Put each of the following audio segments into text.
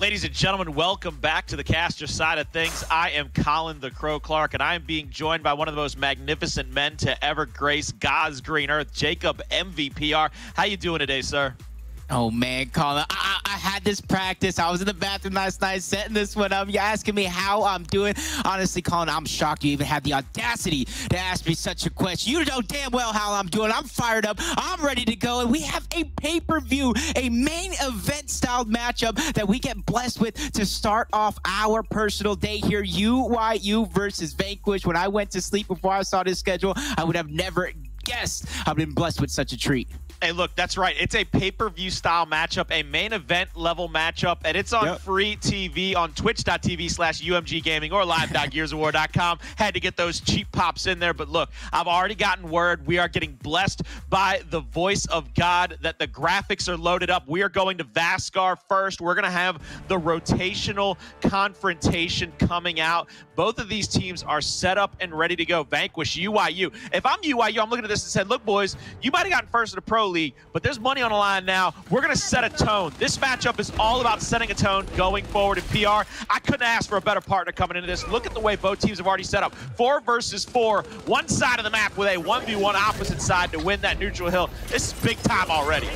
Ladies and gentlemen, welcome back to the caster side of things. I am Colin the Crow Clark, and I am being joined by one of the most magnificent men to ever grace God's green earth, Jacob MVPR. How you doing today, sir? Oh, man, Colin, I had this practice. I was in the bathroom last night setting this one up. You're asking me how I'm doing. Honestly, Colin, I'm shocked you even had the audacity to ask me such a question. You know damn well how I'm doing. I'm fired up. I'm ready to go. And we have a pay-per-view, a main event-style matchup that we get blessed with to start off our personal day here. UYU versus Vanquish. When I went to sleep before I saw this schedule, I would have never guessed I've been blessed with such a treat. Hey, look, that's right. It's a pay-per-view style matchup, a main event level matchup, and it's on free TV on twitch.tv/UMG Gaming or live.gearsofwar.com. Had to get those cheap pops in there, but look, I've already gotten word. We are getting blessed by the voice of God that the graphics are loaded up. We are going to Vaskar first. We're going to have the rotational confrontation coming out. Both of these teams are set up and ready to go. Vanquish, UYU. If I'm UYU, I'm looking at this and said, look, boys, you might have gotten first in the Pro League, but there's money on the line now. We're going to set a tone. This matchup is all about setting a tone going forward in PR. I couldn't ask for a better partner coming into this. Look at the way both teams have already set up. 4 versus 4, one side of the map with a 1v1 opposite side to win that neutral hill. This is big time already.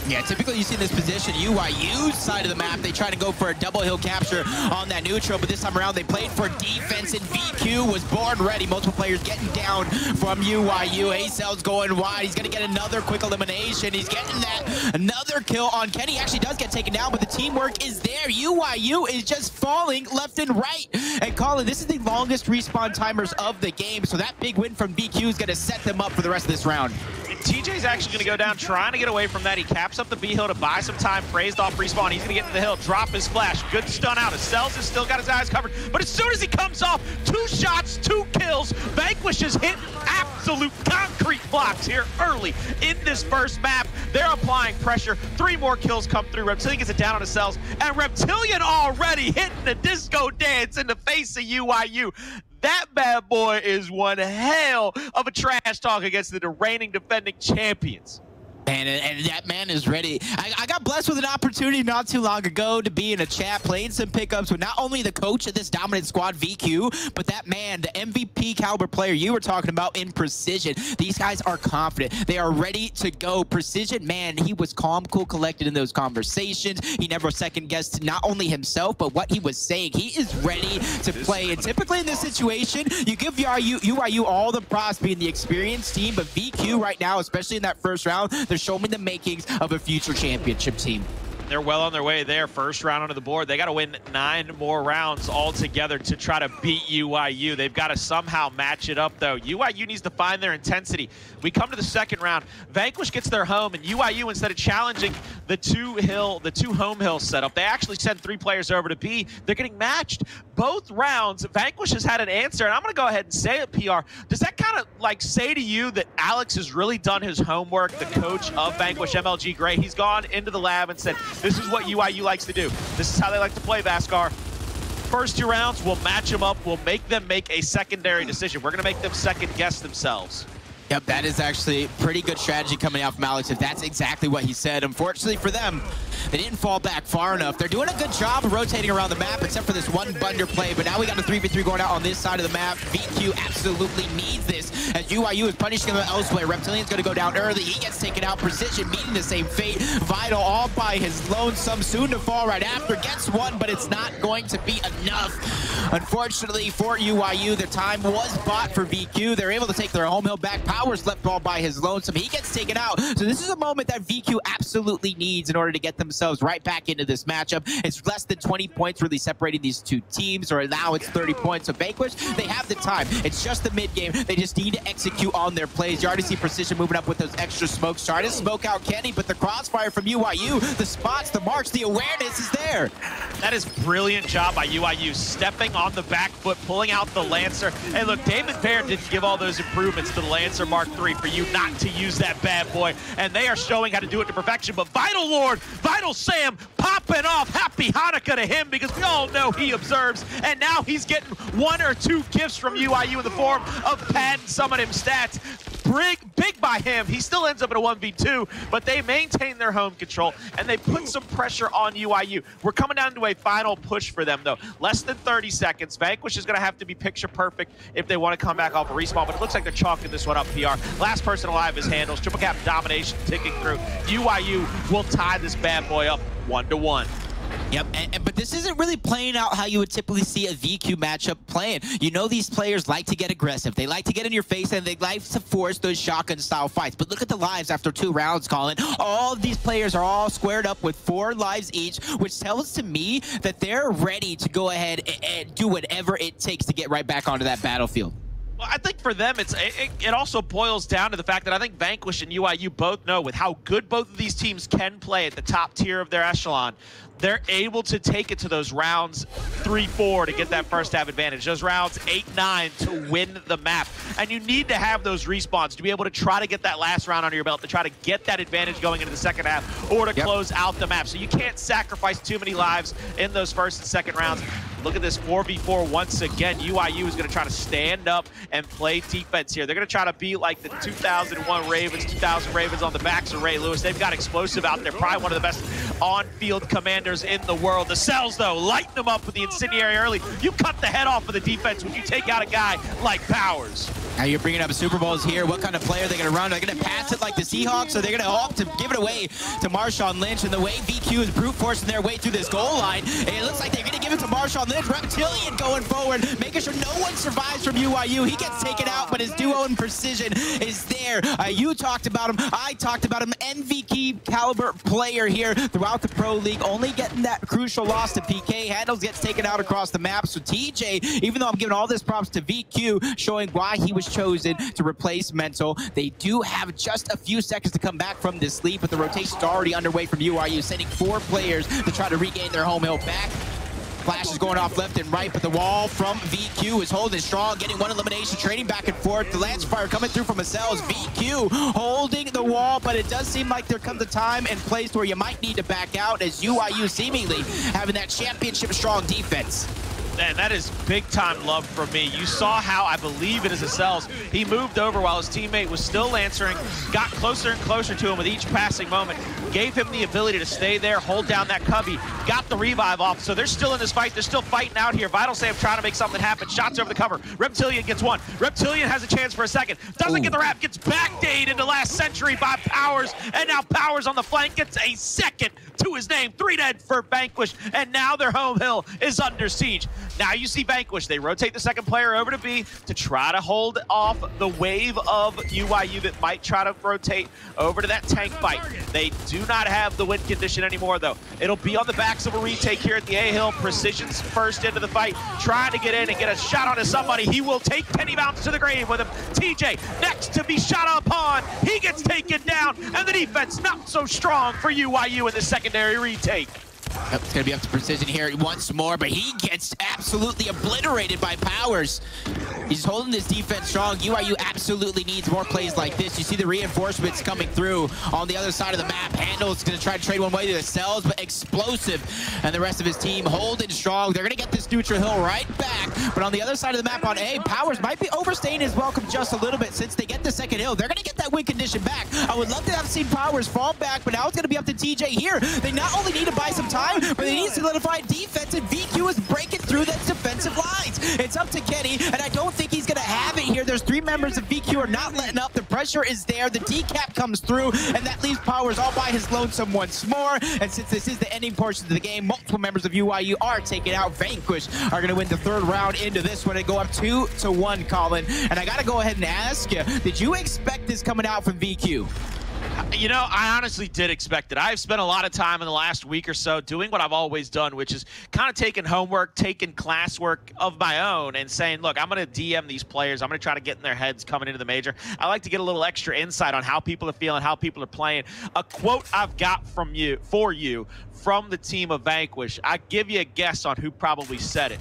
Yeah, typically you see in this position, UYU's side of the map, they try to go for a double hill capture on that neutral, but this time around they played for defense, and VQ was born ready. Multiple players getting down from UYU. Acells going wide. He's going to get another quick elimination. He's getting that. Another kill on Kenny. Actually does get taken down, but the teamwork is there. UYU is just falling left and right. And Colin, this is the longest respawn timers of the game, so that big win from VQ is going to set them up for the rest of this round. And TJ's actually going to go down trying to get away from that. He caps up the B hill to buy some time. Praized off respawn. He's going to get to the hill, drop his flash. Good stun out. Acells has still got his eyes covered, but as soon as he comes off, 2 shots, 2 kills. Vanquish is hitting absolute concrete blocks here early in this first map. They're applying pressure. 3 more kills come through. Reptilian gets it down on Acells, and Reptilian already hitting the disco dance in the face of UYU. That bad boy is one hell of a trash talk against the reigning defending champions. And that man is ready. I got blessed with an opportunity not too long ago to be in a chat playing some pickups with not only the coach of this dominant squad, VQ, but that man, the MVP caliber player you were talking about in Precision. These guys are confident. They are ready to go. Precision, man, he was calm, cool, collected in those conversations. He never second-guessed not only himself, but what he was saying. He is ready to play. And typically in this situation, you give UYU all the props being the experienced team, but VQ right now, especially in that first round, they're showing me the makings of a future championship team. They're well on their way there. First round onto the board. They got to win 9 more rounds altogether to try to beat UYU. They've got to somehow match it up, though. UYU needs to find their intensity. We come to the second round. Vanquish gets their home, and UYU, instead of challenging the 2 home hill setup, they actually send 3 players over to B. They're getting matched. Both rounds, Vanquish has had an answer, and I'm going to go ahead and say it, PR. Does that kind of like say to you that Alex has really done his homework, the coach of Vanquish, MLG Gray? He's gone into the lab and said, this is what UYU likes to do. This is how they like to play, Vaskar. First 2 rounds, we'll match them up. We'll make them make a secondary decision. We're going to make them second guess themselves. Yep, that is actually pretty good strategy coming out from Alex, if that's exactly what he said. Unfortunately for them, they didn't fall back far enough. They're doing a good job of rotating around the map, except for this one Bunder play, but now we got a 3v3 going out on this side of the map. VQ absolutely needs this, as UYU is punishing them elsewhere. Reptilian's going to go down early. He gets taken out. Precision meeting the same fate. Vital all by his lonesome, soon to fall right after. Gets one, but it's not going to be enough. Unfortunately for UYU, the time was bought for VQ. They're able to take their home hill back. Powerz left all by his lonesome. He gets taken out. So this is a moment that VQ absolutely needs in order to get themselves right back into this matchup. It's less than 20 points really separating these 2 teams, or now it's 30 points. So Vanquish, they have the time. It's just the mid-game. They just need to execute on their plays. You already see Precision moving up with those extra smokes, trying to smoke out Kenny, but the crossfire from UYU, the spots, the marks, the awareness is there. That is brilliant job by UYU, stepping on the back foot, pulling out the Lancer. Hey, look, David Baer didn't give all those improvements to the Lancer Mark III for you not to use that bad boy, and they are showing how to do it to perfection. But Vital Lord, Vital Sam popping off. Happy Hanukkah to him, because we all know he observes, and now he's getting 1 or 2 gifts from UYU in the form of pad and summon him stats. big by him. He still ends up in a 1v2, but they maintain their home control, and they put some pressure on UYU. We're coming down to a final push for them, though. Less than 30 seconds. Vanquish is going to have to be picture perfect if they want to come back off a respawn, but it looks like they're chalking this one up, PR. Last person alive is Hndles. Triple cap domination ticking through. UYU will tie this bad boy up 1-1. Yep, but this isn't really playing out how you would typically see a VQ matchup playing. You know these players like to get aggressive. They like to get in your face, and they like to force those shotgun-style fights. But look at the lives after 2 rounds, Colin. All of these players are all squared up with 4 lives each, which tells to me that they're ready to go ahead and do whatever it takes to get right back onto that battlefield. Well, I think for them, it also boils down to the fact that I think Vanquish and UYU both know with how good both of these teams can play at the top tier of their echelon, they're able to take it to those rounds 3-4 to get that first half advantage, those rounds 8-9 to win the map. And you need to have those respawns to be able to try to get that last round under your belt, to try to get that advantage going into the second half, or to close out the map. So you can't sacrifice too many lives in those first and second rounds. Look at this 4v4 once again. UYU is going to try to stand up and play defense here. They're going to try to be like the 2001 Ravens, 2000 Ravens on the backs of Ray Lewis. They've got Xplosive out there, probably one of the best on-field commanders in the world. The Acells, though, lighten them up with the incendiary early. You cut the head off of the defense when you take out a guy like Powerz. Now you're bringing up Super Bowls here. What kind of player are they going to run? Are they going to pass it like the Seahawks, or they're going to opt to give it away to Marshawn Lynch? And the way VQ is brute forcing their way through this goal line, it looks like they're going to give it to Marshawn Lynch. Reptilian going forward, making sure no one survives from UYU. He gets taken out, but his duo and precision is there. You talked about him. I talked about him. MVP caliber player here throughout the Pro League, only getting that crucial loss to PK. Hndles gets taken out across the map. So TJ, even though I'm giving all this props to VQ, showing why he was chosen to replace Mental, they do have just a few seconds to come back from this lead, but the rotation's already underway from UYU, sending 4 players to try to regain their home hill back. Flash is going off left and right, but the wall from VQ is holding strong, getting 1 elimination, trading back and forth. The lance fire coming through from Acells. VQ holding the wall, but it does seem like there comes a time and place where you might need to back out, as UYU seemingly having that championship strong defense. Man, that is big-time love from me. You saw how, I believe it is Acells, he moved over while his teammate was still answering, got closer and closer to him with each passing moment, gave him the ability to stay there, hold down that cubby, got the revive off. So they're still in this fight. They're still fighting out here. Vital Sam trying to make something happen. Shots over the cover. Reptilian gets 1. Reptilian has a chance for a second. Doesn't get the wrap. Gets backdayed into last century by Powerz. And now Powerz on the flank gets a second to his name. 3 dead for Vanquish. And now their home hill is under siege. Now you see Vanquish. They rotate the second player over to B to try to hold off the wave of UYU that might try to rotate over to that tank fight. They do not have the win condition anymore, though. It'll be on the backs of a retake here at the A-Hill. Precision's first into the fight, trying to get in and get a shot onto somebody. He will take Penny Bounce to the grave with him. TJ next to be shot upon. He gets taken down, and the defense not so strong for UYU in the secondary retake. Yep, it's going to be up to Precision here once more, but he gets absolutely obliterated by Powerz. He's holding this defense strong. UYU absolutely needs more plays like this. You see the reinforcements coming through on the other side of the map. Hndles going to try to trade one way to the Acells, but Xplosive and the rest of his team holding strong. They're going to get this neutral hill right back, but on the other side of the map on A, Powerz might be overstaying his welcome just a little bit since they get the second hill. They're going to get that win condition back. I would love to have seen Powerz fall back, but now it's going to be up to TJ here. They not only need to buy some time, but they need to solidify defense, and VQ is breaking through those defensive lines. It's up to Kenny, and I don't think he's going to have it here. There's 3 members of VQ are not letting up. The pressure is there. The decap comes through, and that leaves Powerz all by his lonesome once more. And since this is the ending portion of the game, multiple members of UYU are taken out. Vanquish are going to win the 3rd round into this one and go up 2-1, Colin. And I got to go ahead and ask you, did you expect this coming out from VQ? You know, I honestly did expect it. I've spent a lot of time in the last week or so doing what I've always done, which is kind of taking homework, taking classwork of my own and saying, look, I'm going to DM these players. I'm going to try to get in their heads coming into the major. I like to get a little extra insight on how people are feeling, how people are playing. A quote I've got from you from the team of Vanquish. I give you a guess on who probably said it.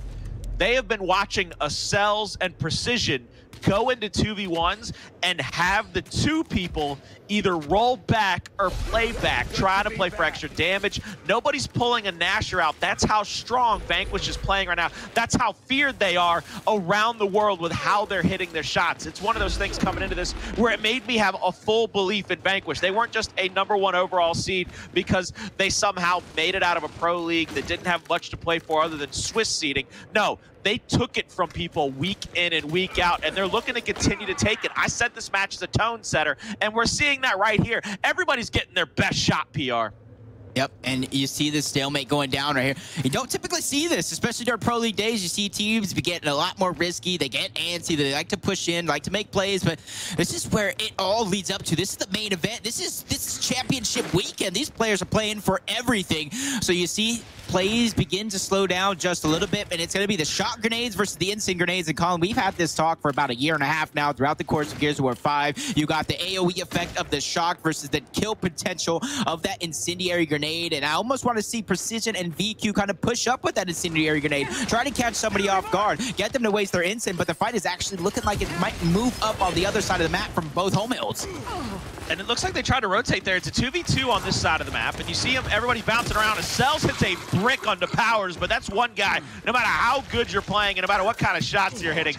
They have been watching Acells and Precision go into 2v1s and have the two people either roll back or play back, trying to play for extra damage. Nobody's pulling a Nasher out. That's how strong Vanquish is playing right now. That's how feared they are around the world with how they're hitting their shots. It's one of those things coming into this where it made me have a full belief in Vanquish. They weren't just a #1 overall seed because they somehow made it out of a pro league that didn't have much to play for other than Swiss seeding. No, they took it from people week in and week out, and they're looking to continue to take it. I said this match is a tone setter, and we're seeing that right here. Everybody's getting their best shot, PR. Yep, and you see this stalemate going down right here. You don't typically see this, especially during Pro League days. You see teams be getting a lot more risky. They get antsy. They like to push in, like to make plays, but this is where it all leads up to. This is the main event. This is championship weekend. These players are playing for everything. So you see plays begin to slow down just a little bit, and it's going to be the shot grenades versus the instant grenades. And Colin, we've had this talk for about a year and a half now throughout the course of Gears of War 5. You got the AoE effect of the shock versus the kill potential of that incendiary grenade. And I almost want to see Precision and VQ kind of push up with that incendiary grenade, try to catch somebody off guard, get them to waste their instant, but the fight is actually looking like it might move up on the other side of the map from both home hills. And it looks like they tried to rotate there. It's a 2v2 on this side of the map, and you see them, everybody bouncing around. Acells hits a brick onto Powerz, but that's one guy. No matter how good you're playing and no matter what kind of shots you're hitting,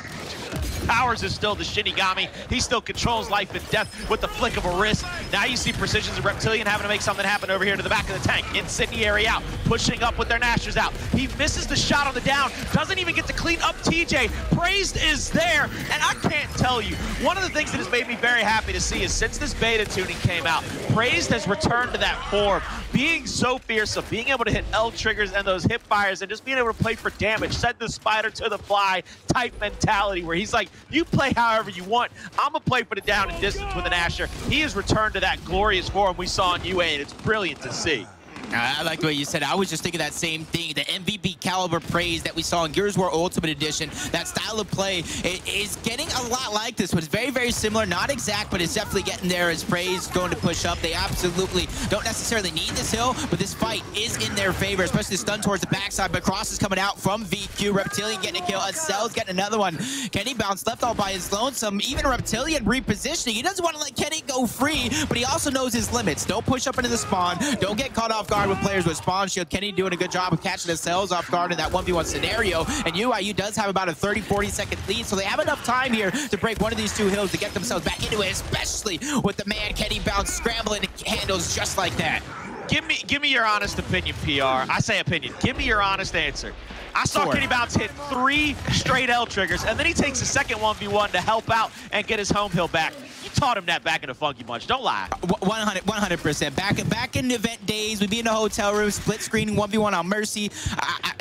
Powerz is still the Shinigami. He still controls life and death with the flick of a wrist. Now you see Precision's and Reptilian having to make something happen over here to the back of the tank. Incendiary out, pushing up with their Nashers out. He misses the shot on the down, doesn't even get to clean up TJ. Praized is there, and I can't tell you, one of the things that has made me very happy to see is since this beta tuning came out, Praized has returned to that form, being so fearsome, being able to hit L triggers and those hip fires and just being able to play for damage, send the spider to the fly type mentality where he's like, you play however you want. I'm going to play for the down and distance with an Asher. He has returned to that glorious form we saw in UA, and it's brilliant to see. I like the way you said it. I was just thinking that same thing. The MVP caliber praise that we saw in Gears of War Ultimate Edition, that style of play, it is getting a lot like this. But it's very, very similar. Not exact, but it's definitely getting there as praise going to push up. They absolutely don't necessarily need this hill, but this fight is in their favor, especially the stun towards the backside. But Cross is coming out from VQ. Reptilian getting a kill. Acells getting another one. Kenny bounced left all by his lonesome. Even Reptilian repositioning. He doesn't want to let Kenny go free, but he also knows his limits. Don't push up into the spawn. Don't get caught off guard with players with spawn shield. Kenny doing a good job of catching Acells off guard in that 1v1 scenario, and UYU does have about a 30-40 second lead, so they have enough time here to break one of these two hills to get themselves back into it, especially with the man Kenny bounce scrambling Hndles just like that. Give me your honest opinion, PR. I say opinion. Give me your honest answer. I saw Kenny Bounce hit 3 straight L triggers, and then he takes a second 1v1 to help out and get his home hill back. You taught him that back in the Funky Bunch. Don't lie. 100%. Back in event days, we'd be in the hotel room, split screening 1v1 on Mercy.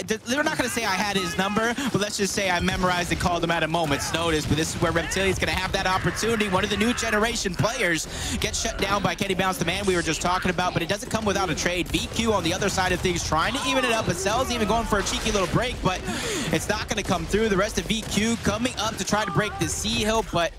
They're not going to say I had his number, but let's just say I memorized and called him at a moment's notice. But this is where Reptilian's going to have that opportunity. One of the new generation players gets shut down by Kenny Bounce, the man we were just talking about, but it doesn't come without a trade. VQ on the other side of things trying to even it up. Acells even going for a cheeky little break, but it's not going to come through. The rest of VQ coming up to try to break the C hill, but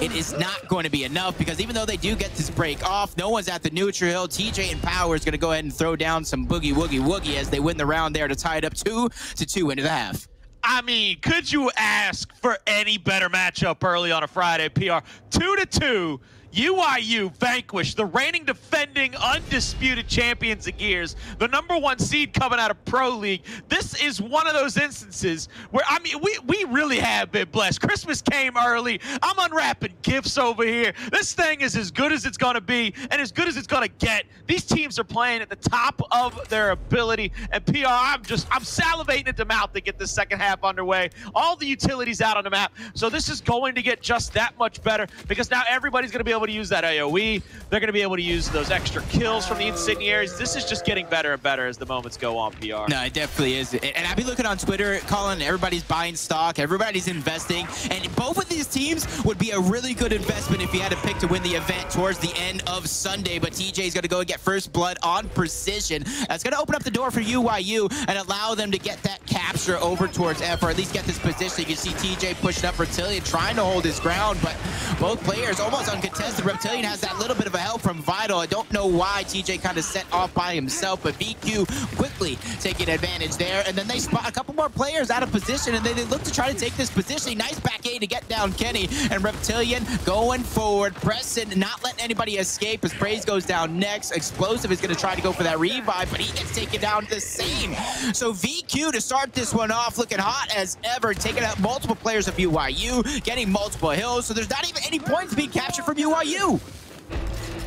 it is not going to be enough because even though they do get this break off, no one's at the neutral hill. TJ and Powerz going to go ahead and throw down some boogie woogie as they win the round there to tie it up 2-2 into the half. I mean, could you ask for any better matchup early on a Friday, PR? 2-2. UYU Vanquish, the reigning defending undisputed champions of Gears, the #1 seed coming out of Pro League. This is one of those instances where, I mean, we really have been blessed. Christmas came early. I'm unwrapping gifts over here. This thing is as good as it's going to be and as good as it's going to get. These teams are playing at the top of their ability, and PR, I'm salivating at the mouth to get this second half underway. All the utilities out on the map, so this is going to get just that much better because now everybody's going to be able to use that AoE. They're going to be able to use those extra kills from the incendiaries. This is just getting better and better as the moments go on, PR. No, it definitely is. And I've been looking on Twitter, Colin, everybody's buying stock, everybody's investing, and both of these teams would be a really good investment if you had to pick to win the event towards the end of Sunday, but TJ's going to go and get first blood on Precision. That's going to open up the door for UYU and allow them to get that capture over towards F, or at least get this position. You can see TJ pushing up Reptilian, trying to hold his ground, but both players almost uncontested. as the Reptilian has that little bit of a help from Vital. I don't know why TJ kind of set off by himself, but VQ quickly taking advantage there. And then they spot a couple more players out of position, and they look to try to take this positioning. Nice back A to get down Kenny, and Reptilian going forward, pressing, not letting anybody escape as Praized goes down next. Xplosive is going to try to go for that revive, but he gets taken down the same. So VQ to start this one off, looking hot as ever, taking out multiple players of UYU, getting multiple hills, so there's not even any points being captured from UYU.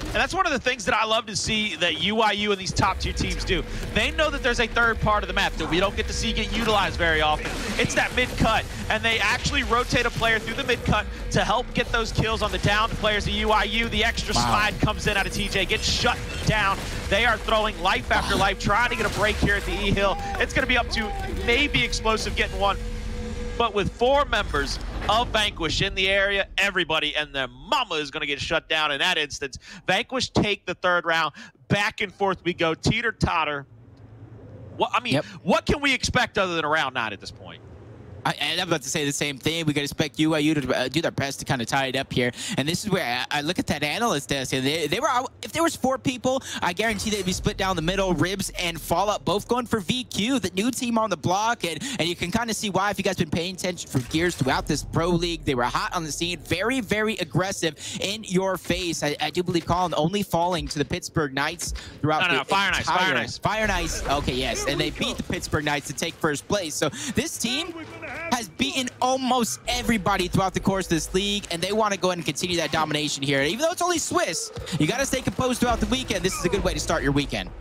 And that's one of the things that I love to see that UYU and these top tier teams do. They know that there's a third part of the map that we don't get to see get utilized very often. It's that mid-cut, and they actually rotate a player through the mid-cut to help get those kills on the downed players of UYU. The extra slide comes in out of TJ, gets shut down. They are throwing life after life, trying to get a break here at the E-Hill. It's going to be up to maybe Xplosive getting one. But with 4 members of Vanquish in the area, everybody and their mama is going to get shut down in that instance. Vanquish take the 3rd round. Back and forth we go, teeter-totter. What can we expect other than a round 9 at this point? I'm about to say the same thing. We got to expect UYU to do their best to kind of tie it up here. And this is where I look at that analyst desk. And they were out, if there was 4 people, I guarantee they'd be split down the middle. Ribs and Fallout both going for VQ, the new team on the block. And you can kind of see why if you guys been paying attention for Gears throughout this pro league. They were hot on the scene, very, very aggressive in your face. I do believe Colin only falling to the Pittsburgh Knights throughout the Fire Knights. Fire Knights. Okay, yes. And they beat the Pittsburgh Knights to take 1st place. So this team has beaten almost everybody throughout the course of this league, and they want to go ahead and continue that domination here. Even though it's only Swiss, you got to stay composed throughout the weekend. This is a good way to start your weekend.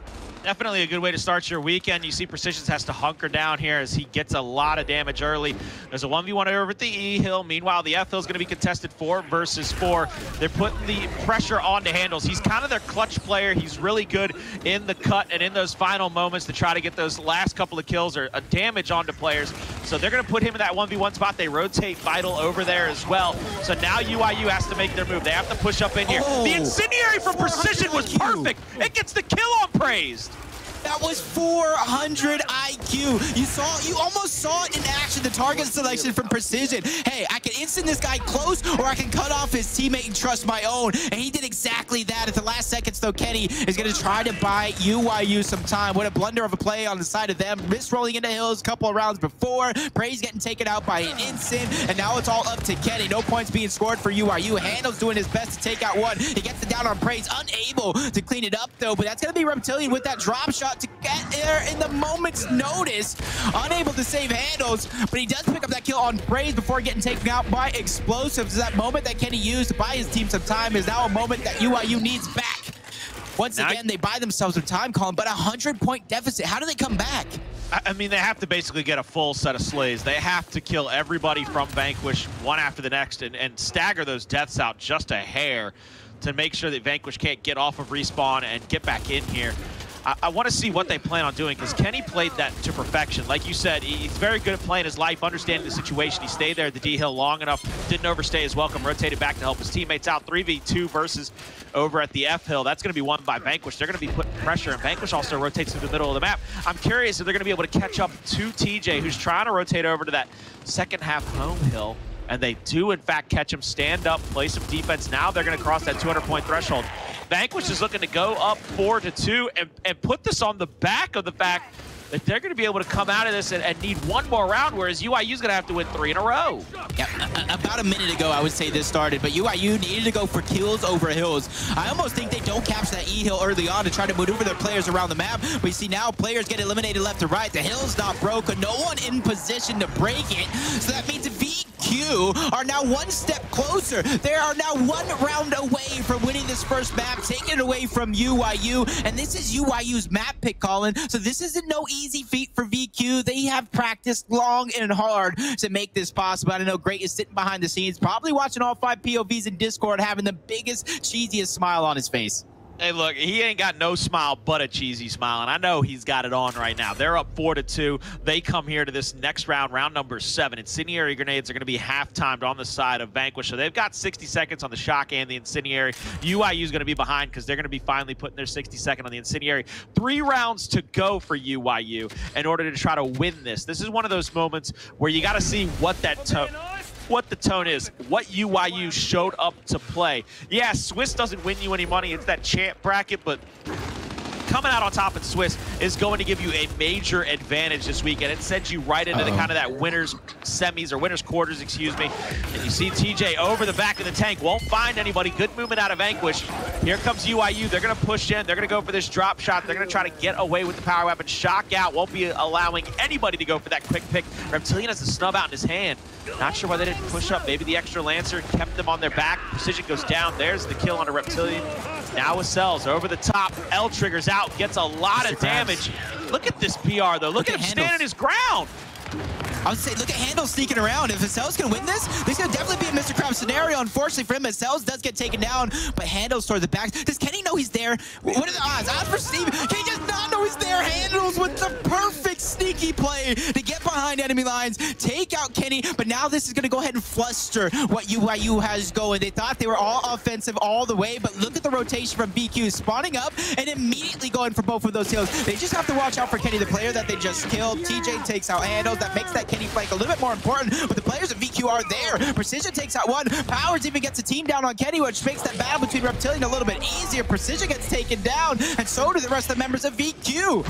Definitely a good way to start your weekend. You see Precisions has to hunker down here as he gets a lot of damage early. There's a 1v1 over at the E-Hill. Meanwhile, the F-Hill is going to be contested 4 versus 4. They're putting the pressure onto Hndles. He's kind of their clutch player. He's really good in the cut and in those final moments to try to get those last couple of kills or a damage onto players. So they're going to put him in that 1v1 spot. They rotate Vital over there as well. So now UYU has to make their move. They have to push up in here. The Incendiary from Precision was perfect. It gets the kill on Praized. That was 400 IQ. You almost saw it in action, the target selection from Precision. Hey, I can instant this guy close, or I can cut off his teammate and trust my own. And he did exactly that. At the last seconds, though, Kenny is going to try to buy UYU some time. What a blunder of a play on the side of them. Miss rolling into hills a couple of rounds before. Praized getting taken out by an instant, and now it's all up to Kenny. No points being scored for UYU. Hndles doing his best to take out one. He gets it down on Praized, unable to clean it up, though. But that's going to be Reptilian with that drop shot to get there in the moment's notice. Unable to save Hndles, but he does pick up that kill on Praized before getting taken out by Xplosive. So that moment that Kenny used to buy his team some time is now a moment that UYU needs back. Once again, they buy themselves some time, Colin, but a 100-point deficit. How do they come back? I mean, they have to basically get a full set of slays. They have to kill everybody from Vanquish one after the next and stagger those deaths out just a hair to make sure that Vanquish can't get off of respawn and get back in here. I want to see what they plan on doing, because Kenny played that to perfection. Like you said, he's very good at playing his life, understanding the situation. He stayed there at the D-Hill long enough, didn't overstay his welcome, rotated back to help his teammates out. 3v2 versus over at the F-Hill. That's going to be won by Vanquish. They're going to be putting pressure, and Vanquish also rotates through the middle of the map. I'm curious if they're going to be able to catch up to TJ, who's trying to rotate over to that second half home hill. And they do, in fact, catch him, stand up, play some defense. Now they're going to cross that 200-point threshold. Vanquish is looking to go up 4-2 and put this on the back of the fact that they're going to be able to come out of this and need one more round, whereas UYU is going to have to win 3 in a row. Yeah, about a minute ago, I would say this started, but UYU needed to go for kills over hills. I almost think they don't capture that E-Hill early on to try to maneuver their players around the map. We see now players get eliminated left to right. The hill's not broken. No one in position to break it. So that means VQ are now one step closer. They are now 1 round away from winning this first map, taking it away from UYU. And this is UYU's map pick, Colin. So this isn't no easy feat for VQ. They have practiced long and hard to make this possible. I know Great is sitting behind the scenes, probably watching all 5 POVs in Discord, having the biggest, cheesiest smile on his face. Hey, look, he ain't got no smile but a cheesy smile, and I know he's got it on right now. They're up 4-2. They come here to this next round, round number 7. Incendiary grenades are going to be half-timed on the side of Vanquish, so they've got 60 seconds on the shock and the incendiary. UYU is going to be behind because they're going to be finally putting their 60-second on the incendiary. 3 rounds to go for UYU in order to try to win this. This is one of those moments where you got to see what that what the tone is, what UYU showed up to play. Yeah, Swiss doesn't win you any money. It's that champ bracket, but coming out on top in Swiss is going to give you a major advantage this weekend. It sends you right into the kind of that winner's semis or winner's quarters, excuse me. And you see TJ over the back of the tank, won't find anybody. Good movement out of Vanquish. Here comes UYU. They're going to push in. They're going to go for this drop shot. They're going to try to get away with the power weapon. Shock out. Won't be allowing anybody to go for that quick pick. Reptilian has the snub out in his hand. Not sure why they didn't push up. Maybe the extra Lancer kept them on their back. Precision goes down. There's the kill on a Reptilian. Now Acells over the top. L triggers out. Gets a lot of damage. Look at this PR, though. Look at him standing his ground. I would say, look at Hndles sneaking around. If Acells can win this, there's going to definitely be a Mr. Krabs scenario. Unfortunately for him, Acells does get taken down, but Hndles toward the back. Does Kenny know he's there? What are the odds? Odds for Steve. He does not know he's there. Hndles with the perfect sneaky play to get behind enemy lines, take out Kenny, but now this is going to go ahead and fluster what UYU has going. They thought they were all offensive all the way, but look at the rotation from BQ spawning up and immediately going for both of those kills. They just have to watch out for Kenny, the player that they just killed. TJ takes out Hndles. That makes that Kenny flank a little bit more important, but the players of VQ are there. Precision takes out one. Powerz even gets a team down on Kenny, which makes that battle between Reptilian a little bit easier. Precision gets taken down, and so do the rest of the members of VQ.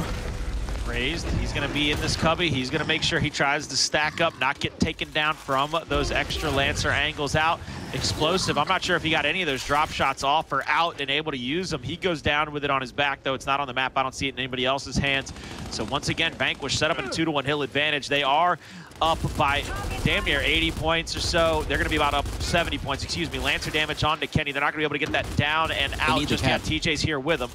Praized, he's going to be in this cubby. He's going to make sure he tries to stack up, not get taken down from those extra Lancer angles out. Xplosive, I'm not sure if he got any of those drop shots off or out and able to use them. He goes down with it on his back, though. It's not on the map. I don't see it in anybody else's hands. So once again, Vanquish set up in a 2-to-1 hill advantage. They are up by damn near 80 points or so. They're going to be about up 70 points, excuse me. Lancer damage onto Kenny. They're not going to be able to get that down and out just yet. TJ's here with him.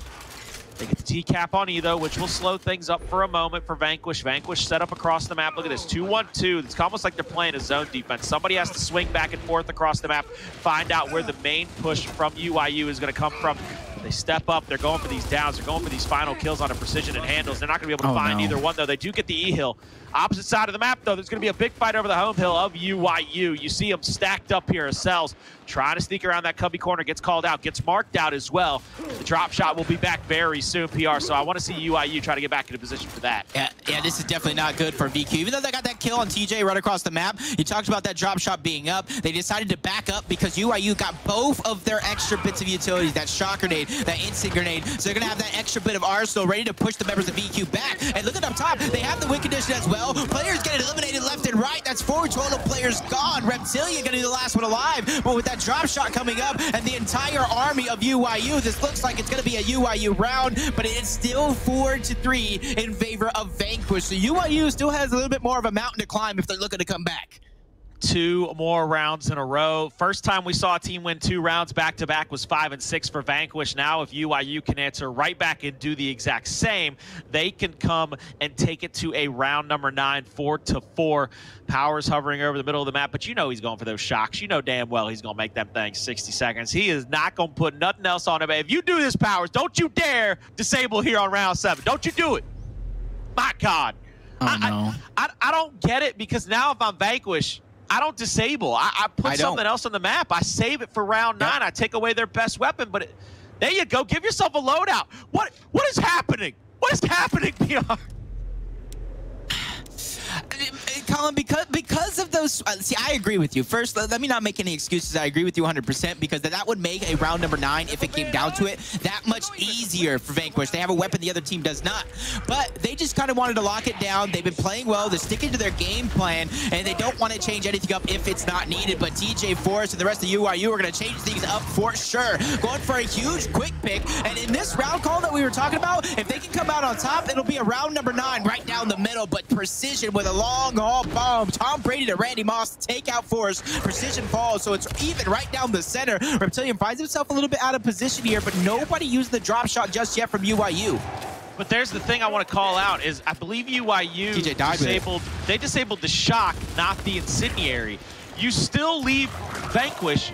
They get the T-cap on E, though, which will slow things up for a moment for Vanquish. Vanquish set up across the map. Look at this, 2-1-2. It's almost like they're playing a zone defense. Somebody has to swing back and forth across the map, find out where the main push from UYU is going to come from. They step up. They're going for these downs. They're going for these final kills on a Precision and Hndles. They're not going to be able to find either one, though. They do get the E-hill. Opposite side of the map, though, there's going to be a big fight over the home hill of UYU. You see them stacked up here. Acells trying to sneak around that cubby corner, gets called out, gets marked out as well. The drop shot will be back very soon, PR, so I want to see UYU try to get back into position for that. Yeah, this is definitely not good for VQ. Even though they got that kill on TJ right across the map, you talked about that drop shot being up. They decided to back up because UYU got both of their extra bits of utilities, that shock grenade, that instant grenade. So they're going to have that extra bit of arsenal ready to push the members of VQ back. And look at up top, they have the win condition as well. Players get eliminated left and right. That's 4 total players gone. Reptilian going to be the last one alive. But with that drop shot coming up and the entire army of UYU, this looks like it's going to be a UYU round, but it's still 4-3 in favor of Vanquish. So UYU still has a little bit more of a mountain to climb if they're looking to come back. 2 more rounds in a row. First time we saw a team win 2 rounds back-to-back was 5-6 for Vanquish. Now if UYU can answer right back and do the exact same, they can come and take it to a round number 9, 4-4. Powerz hovering over the middle of the map, but you know he's going for those shocks. You know damn well he's going to make them things 60 seconds. He is not going to put nothing else on him. If you do this, Powerz, don't you dare disable here on round 7. Don't you do it. My God. Oh, no. I don't get it, because now if I'm Vanquish, I don't disable. I put something else on the map. I save it for round 9. I take away their best weapon, but there you go. Give yourself a loadout. What is happening? What is happening, PR? Colin, because of those, see, I agree with you. First, let me not make any excuses. I agree with you 100% because that would make a round number 9, if it came down to it, that much easier for Vanquish. They have a weapon the other team does not. But they just kind of wanted to lock it down. They've been playing well. They're sticking to their game plan, and they don't want to change anything up if it's not needed. But TJ Forrest and the rest of UYU are going to change things up for sure. Going for a huge quick pick. And in this round call that we were talking about, if they can come out on top, it'll be a round number 9 right down the middle. But Precision with a long haul bomb. Tom Brady to Randy Moss to take out Forrest. Precision falls, so it's even right down the center. Reptilian finds himself a little bit out of position here, but nobody used the drop shot just yet from UYU. But there's the thing I want to call out is I believe UYU disabled the shock, not the incendiary. You still leave Vanquish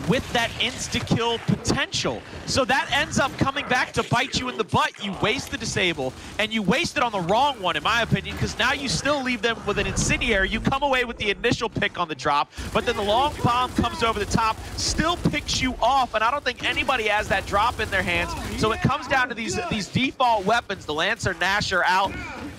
with that insta-kill potential. So that ends up coming back to bite you in the butt. You waste the disable, and you waste it on the wrong one, in my opinion, because now you still leave them with an incendiary. You come away with the initial pick on the drop, but then the long bomb comes over the top, still picks you off, and I don't think anybody has that drop in their hands. So it comes down to these default weapons. The Lancer, Nasher out,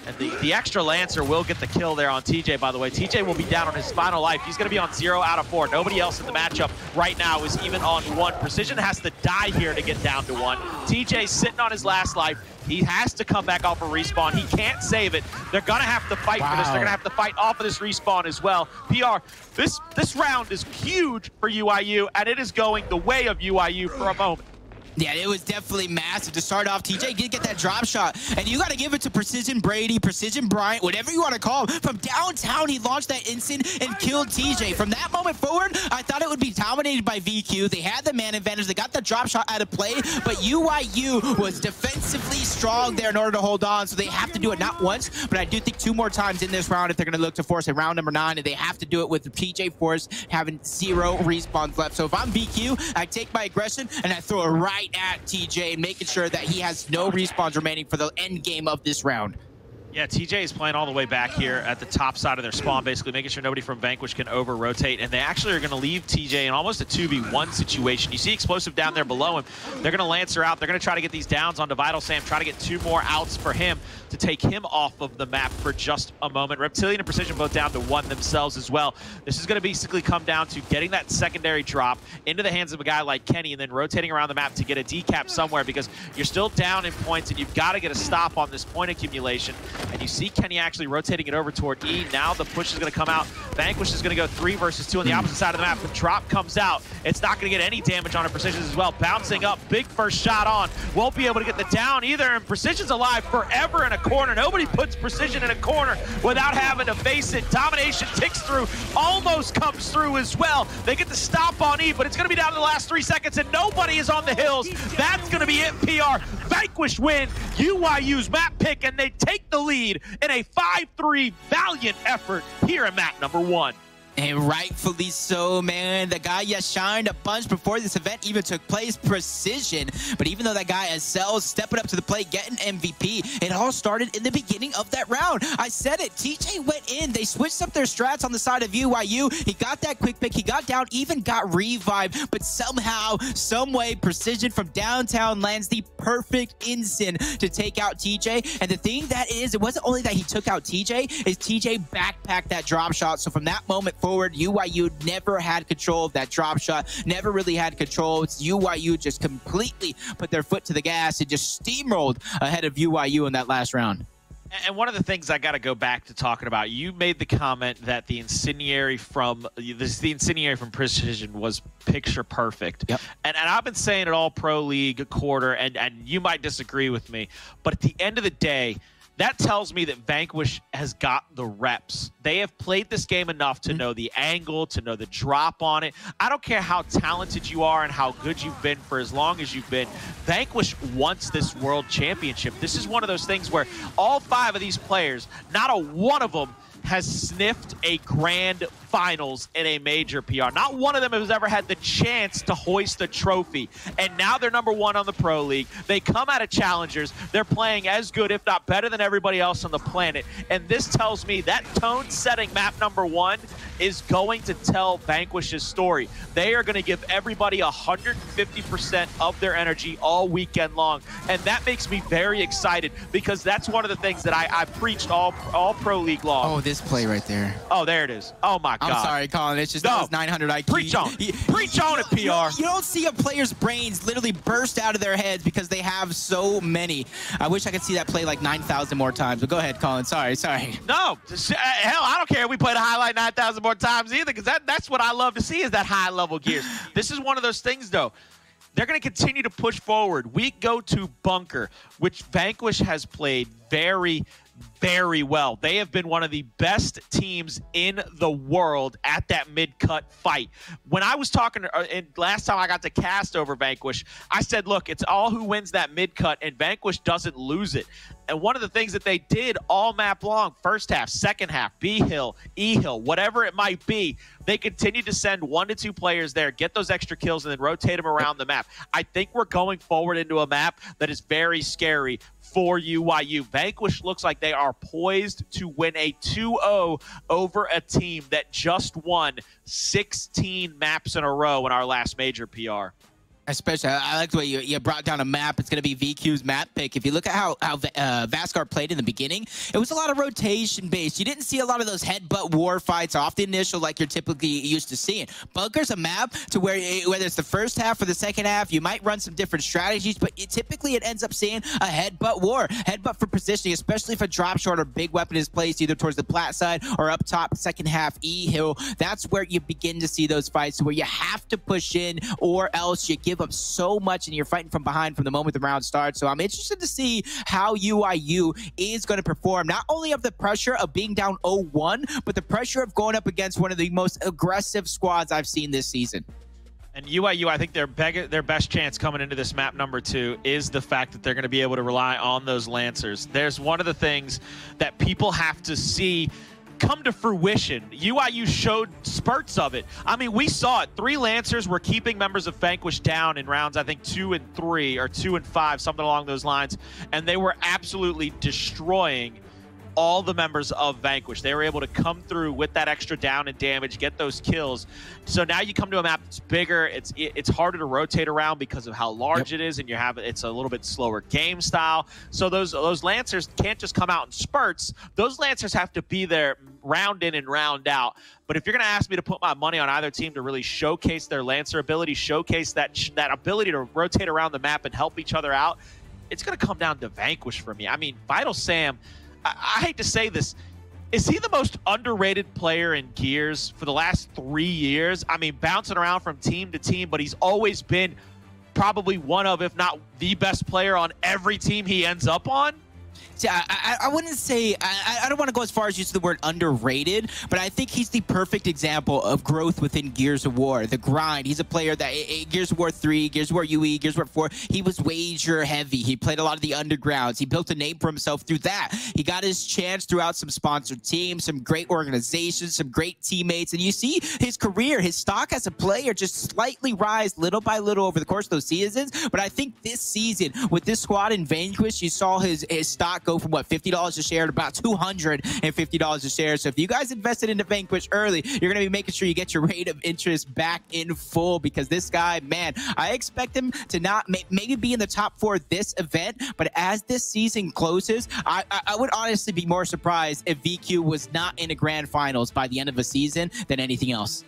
and the extra Lancer will get the kill there on TJ, by the way. TJ will be down on his final life. He's going to be on 0 out of 4. Nobody else in the matchup right now is even on 1. Precision has to die here to get down to 1. TJ's sitting on his last life. He has to come back off a respawn. He can't save it. They're going to have to fight for this. They're going to have to fight off of this respawn as well. PR, this round is huge for UYU, and it is going the way of UYU for a moment. Yeah, it was definitely massive to start off. TJ did get that drop shot, and you got to give it to Precision Brady, Precision Bryant, whatever you want to call him. From downtown, he launched that instant and killed TJ. From that moment forward, I thought it would be dominated by VQ. They had the man advantage. They got the drop shot out of play, but UYU was defensively strong there in order to hold on, so they have to do it not once, but I do think 2 more times in this round if they're going to look to force a round number 9, and they have to do it with TJ Force having 0 respawns left. So if I'm VQ, I take my aggression and I throw it right at TJ, making sure that he has no respawns remaining for the end game of this round. Yeah, TJ is playing all the way back here at the top side of their spawn, basically making sure nobody from Vanquish can over-rotate, and they actually are going to leave TJ in almost a 2v1 situation. You see Xplosive down there below him. They're going to Lancer out. They're going to try to get these downs onto Vital Sam, try to get 2 more outs for him to take him off of the map for just a moment. Reptilian and Precision both down to 1 themselves as well. This is going to basically come down to getting that secondary drop into the hands of a guy like Kenny and then rotating around the map to get a decap somewhere, because you're still down in points and you've got to get a stop on this point accumulation. And you see Kenny actually rotating it over toward E. Now the push is going to come out. Vanquish is going to go 3 versus 2 on the opposite side of the map. The drop comes out. It's not going to get any damage on it. Precision as well. Bouncing up. Big first shot on. Won't be able to get the down either. And Precision's alive forever in a corner. Nobody puts Precision in a corner without having to face it. Domination ticks through. Almost comes through as well. They get the stop on E, but it's going to be down to the last 3 seconds, and nobody is on the hills. That's going to be it, PR. Vanquish win UYU's map pick, and they take the lead in a 5-3 valiant effort here in map number 1. And rightfully so, man. The guy shined a bunch before this event even took place, Precision. But even though that guy Acells stepping up to the plate, getting MVP, it all started in the beginning of that round. I said it. TJ went in. They switched up their strats on the side of UYU. He got that quick pick. He got down, even got revived. But somehow, some way, Precision from downtown lands the perfect instant to take out TJ. And the thing that is, it wasn't only that he took out TJ, is TJ backpacked that drop shot. So from that moment forward, UYU never had control of that drop shot, never really had control. It's UYU just completely put their foot to the gas and just steamrolled ahead of UYU in that last round. And one of the things I got to go back to talking about, you made the comment that the incendiary from Precision was picture perfect. Yep. And I've been saying it all Pro League quarter, and you might disagree with me, but at the end of the day, that tells me that Vanquish has got the reps. They have played this game enough to know the angle, to know the drop on it. I don't care how talented you are and how good you've been for as long as you've been. Vanquish wants this world championship. This is one of those things where all 5 of these players, not a one of them has sniffed a grand finals in a major PR. Not one of them has ever had the chance to hoist a trophy. And now they're number 1 on the Pro League. They come out of challengers. They're playing as good, if not better than everybody else on the planet. And this tells me that tone-setting map number 1 is going to tell Vanquish's story. They are going to give everybody 150% of their energy all weekend long. And that makes me very excited, because that's one of the things that I preached all Pro League long. Oh, this play right there. Oh, there it is. Oh, my God. I'm sorry, Colin. It's just that was 900 IQ. Preach on. Preach on it, PR. You don't see a player's brains literally burst out of their heads because they have so many. I wish I could see that play like 9,000 more times. But go ahead, Colin. Sorry. No. Hell, I don't care if we play the highlight 9,000 more times either, because that's what I love to see, is that high-level gears. This is one of those things, though. They're going to continue to push forward. We go to Bunker, which Vanquish has played very, very well. They have been one of the best teams in the world at that mid-cut fight. When I was talking, and last time I got to cast over Vanquish, I said, look, it's all who wins that mid-cut, and Vanquish doesn't lose it. And one of the things that they did all map long, first half, second half, B-Hill, E-Hill, whatever it might be, they continued to send 1 to 2 players there, get those extra kills, and then rotate them around the map. I think we're going forward into a map that is very scary for UYU. Vanquish looks like they are poised to win a 2-0 over a team that just won 16 maps in a row in our last major PR. Especially, I like the way you brought down a map. It's going to be VQ's map pick. If you look at how Vascar played in the beginning, it was a lot of rotation based. You didn't see a lot of those headbutt war fights off the initial like you're typically used to seeing. Bunker's a map to where, whether it's the first half or the second half, you might run some different strategies, but typically it ends up seeing a headbutt war. Headbutt for positioning, especially if a drop short or big weapon is placed either towards the plat side or up top, second half E-Hill. That's where you begin to see those fights where you have to push in or else you give up so much and you're fighting from behind from the moment the round starts. So I'm interested to see how UYU is going to perform, not only of the pressure of being down 0-1, but the pressure of going up against one of the most aggressive squads I've seen this season. And UYU, I think their best chance coming into this map number 2 is the fact that they're going to be able to rely on those Lancers. There's one of the things that people have to see come to fruition. UYU showed spurts of it. I mean, we saw it. 3 Lancers were keeping members of Vanquish down in rounds, I think 2 and 3 or 2 and 5, something along those lines. And they were absolutely destroying all the members of Vanquish. They were able to come through with that extra down and damage, get those kills. So now you come to a map that's bigger. It's harder to rotate around because of how large it is, and it's a little bit slower game style. So those Lancers can't just come out in spurts. Those Lancers have to be there round in and round out. But if you're going to ask me to put my money on either team to really showcase their Lancer ability, showcase that ability to rotate around the map and help each other out, it's going to come down to Vanquish for me. I mean, Vital Sam, I hate to say this, is he the most underrated player in Gears for the last 3 years? I mean, bouncing around from team to team, but he's always been probably one of, if not the best player on every team he ends up on. See, I wouldn't say, I don't want to go as far as use the word underrated, but I think he's the perfect example of growth within Gears of War, the grind. He's a player that, Gears of War 3, Gears of War UE, Gears of War 4, he was wager heavy. He played a lot of the undergrounds. He built a name for himself through that. He got his chance throughout some sponsored teams, some great organizations, some great teammates, and you see his career, his stock as a player just slightly rise little by little over the course of those seasons. But I think this season, with this squad in Vanquish, you saw his stock go from, what, $50 a share to about $250 a share. So if you guys invested into Vanquish early, you're going to be making sure you get your rate of interest back in full, because this guy, man, I expect him to not maybe be in the top 4 this event, but as this season closes, I would honestly be more surprised if VQ was not in a grand finals by the end of a season than anything else.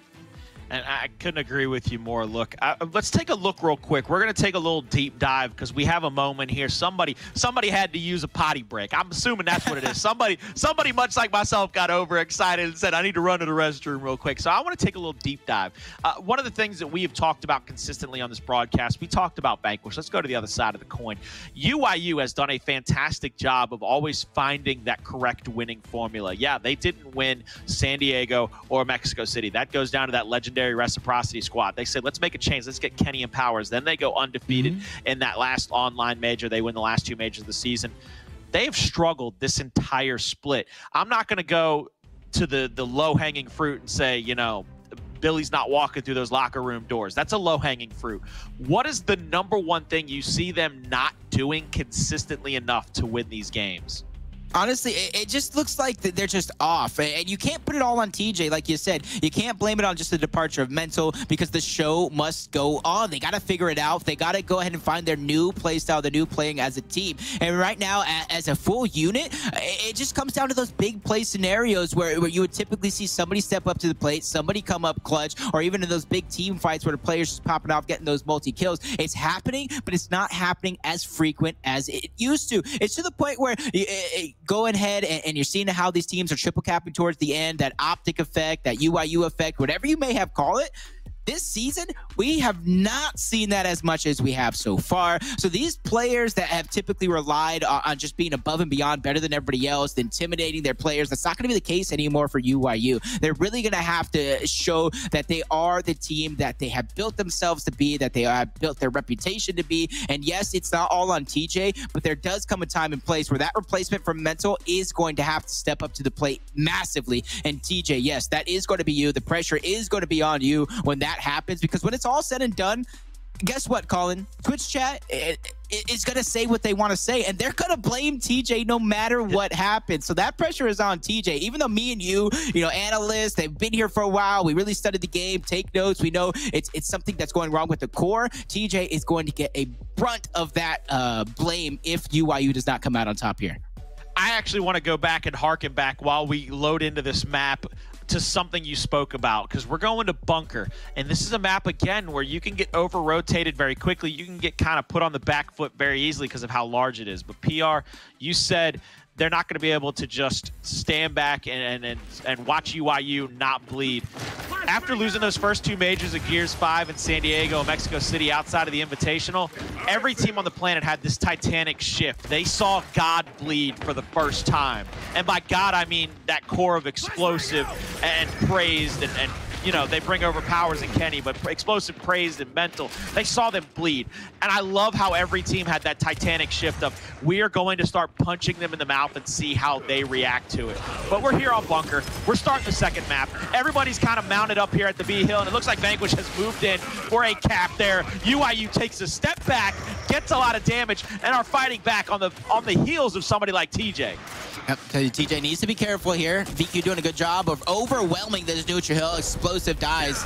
And I couldn't agree with you more. Look, let's take a look real quick. We're going to take a little deep dive because we have a moment here. Somebody had to use a potty break. I'm assuming that's what it is. Somebody much like myself got overexcited and said, I need to run to the restroom real quick. So I want to take a little deep dive. One of the things that we have talked about consistently on this broadcast, we talked about Vanquish. Let's go to the other side of the coin. UYU has done a fantastic job of always finding that correct winning formula. Yeah, they didn't win San Diego or Mexico City. That goes down to that legendary reciprocity squad. They said, let's make a change. Let's get Kenny and Powerz. Then they go undefeated in that last online major. They win the last 2 majors of the season. They have struggled this entire split. I'm not going to go to the low-hanging fruit and say, you know, Billy's not walking through those locker room doors. That's a low-hanging fruit. What is the #1 thing you see them not doing consistently enough to win these games? Honestly, it just looks like that they're just off. And you can't put it all on TJ, like you said. You can't blame it on just the departure of mental, because the show must go on. They got to figure it out. They got to go ahead and find their new play style, their new playing as a team. And right now, as a full unit, it just comes down to those big play scenarios where you would typically see somebody step up to the plate, somebody come up clutch, or even in those big team fights where the players just popping off, getting those multi-kills. It's happening, but it's not happening as frequent as it used to. It's to the point where going ahead and you're seeing how these teams are triple capping towards the end, that optic effect, that UYU effect, whatever you may have called it. this season, we have not seen that as much as we have so far. So these players that have typically relied on just being above and beyond, better than everybody else, intimidating their players, that's not going to be the case anymore for UYU. They're really going to have to show that they are the team that they have built themselves to be, that they have built their reputation to be. And yes, it's not all on TJ, but there does come a time and place where that replacement from Mental is going to have to step up to the plate massively. And TJ, yes, that is going to be you. The pressure is going to be on you when that happens, because when it's all said and done, guess what, Colin? Twitch chat is going to say what they want to say, and they're going to blame TJ no matter what happens. So that pressure is on TJ. Even though me and you know, analysts, they've been here for a while. We really studied the game, take notes. We know it's something that's going wrong with the core. TJ is going to get a brunt of that blame if UYU does not come out on top here. I actually want to go back and harken back while we load into this map to something you spoke about, because we're going to Bunker, and this is a map again where you can get over rotated very quickly. You can get kind of put on the back foot very easily because of how large it is. But PR, you said they're not going to be able to just stand back and watch UYU not bleed. After losing those first two majors of Gears 5 in San Diego and Mexico City outside of the Invitational, every team on the planet had this titanic shift. They saw God bleed for the first time. And by God, I mean that core of Xplosive and Praized and you know, they bring over Powerz and Kenny, but Xplosive, Praized, and Mental, they saw them bleed. And I love how every team had that titanic shift of, we are going to start punching them in the mouth and see how they react to it. But we're here on Bunker. We're starting the second map. Everybody's kind of mounted up here at the B Hill, and it looks like Vanquish has moved in for a cap there. UYU takes a step back, gets a lot of damage, and are fighting back on the heels of somebody like TJ. Yep, TJ needs to be careful here. VQ doing a good job of overwhelming this neutral hill. Xplosive dies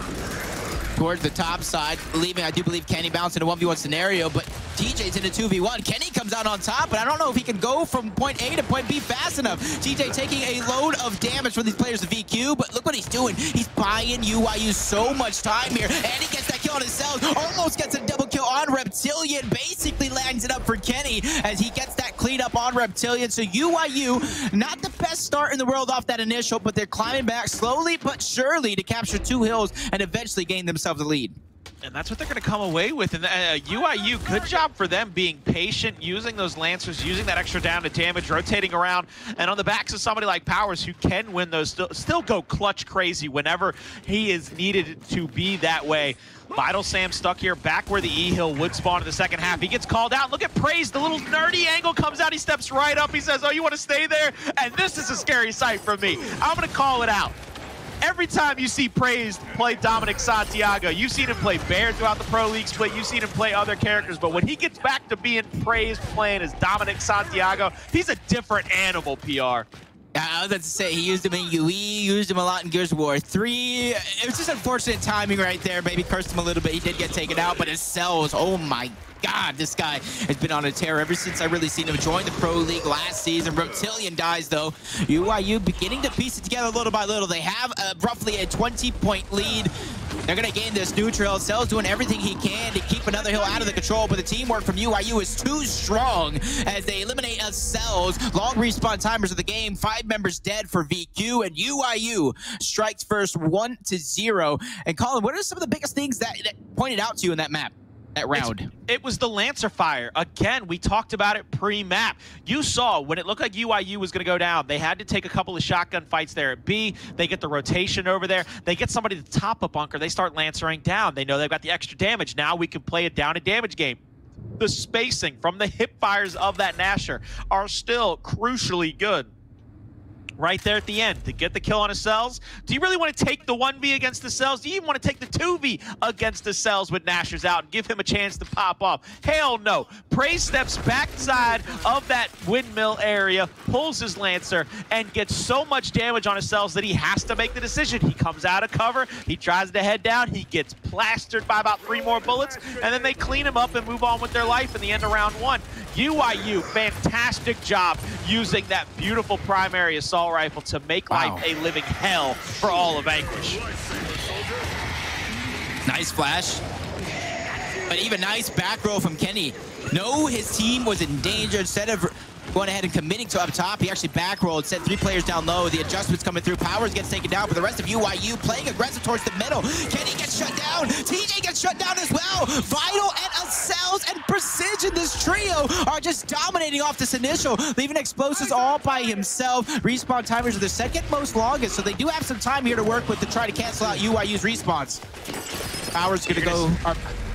towards the top side. Believe me, I do believe Kenny bounced in a 1v1 scenario, but TJ's in a 2v1. Kenny comes out on top, but I don't know if he can go from point A to point B fast enough. TJ taking a load of damage from these players of VQ, but look what he's doing. He's buying UYU so much time here, and he gets that kill on himself. Almost gets a double kill on Reptilian. Basically lands it up for Kenny as he gets that clean up on Reptilian. So UYU, not the best start in the world off that initial, but they're climbing back slowly but surely to capture 2 hills and eventually gain themselves a lead. And that's what they're going to come away with. And UYU, good job for them being patient, using those Lancers, using that extra down to damage, rotating around. And on the backs of somebody like Powerz, who can win those, still go clutch crazy whenever he is needed to be that way. Vital Sam stuck here back where the E-Hill would spawn in the second half. He gets called out. Look at Praized. The little nerdy angle comes out. He steps right up. He says, oh, you want to stay there? And this is a scary sight for me. I'm going to call it out. Every time you see Praized play Dominic Santiago, you've seen him play Bear throughout the Pro League split, you've seen him play other characters, but when he gets back to being Praized playing as Dominic Santiago, he's a different animal, PR. I was about to say, he used him in UE, used him a lot in Gears of War 3. It was just unfortunate timing right there. Maybe cursed him a little bit. He did get taken out, but Acells, oh my God, this guy has been on a tear ever since I really seen him join the Pro League last season. Reptilian dies, though. UYU beginning to piece it together little by little. They have roughly a 20-point lead. They're going to gain this neutral. Acells doing everything he can to keep another hill out of the control, but the teamwork from UYU is too strong as they eliminate Acells. Long respawn timers of the game. 5 members dead for VQ, and UYU strikes first 1-0. And Colin, what are some of the biggest things that pointed out to you in that map? That round. It was the Lancer fire. Again, we talked about it pre-map. You saw when it looked like UYU was going to go down, they had to take a couple of shotgun fights there at B. They get the rotation over there. They get somebody to top a bunker. They start lancering down. They know they've got the extra damage. Now we can play a down and damage game. The spacing from the hip fires of that Nasher are still crucially good. Right there at the end to get the kill on Acells. Do you really want to take the 1v against Acells? Do you even want to take the 2v against Acells with Nashers out and give him a chance to pop off? Hell no. Praized steps backside of that windmill area, pulls his Lancer, and gets so much damage on Acells that he has to make the decision. He comes out of cover, he tries to head down, he gets plastered by about 3 more bullets, and then they clean him up and move on with their life in the end of round 1. UYU, fantastic job using that beautiful primary assault rifle to make life a living hell for all of Vanquish. Nice flash. But even nice back row from Kenny. No, his team was in danger. Instead of going ahead and committing to up top. He actually back rolled, sent 3 players down low. The adjustments coming through. Powerz gets taken down, but the rest of UYU playing aggressive towards the middle. Kenny gets shut down. TJ gets shut down as well. Vital and Acells and Precision, this trio, are just dominating off this initial, leaving Xplosive all by himself. Respawn timers are the second most longest, so they do have some time here to work with to try to cancel out UYU's respawns. Powerz gonna go...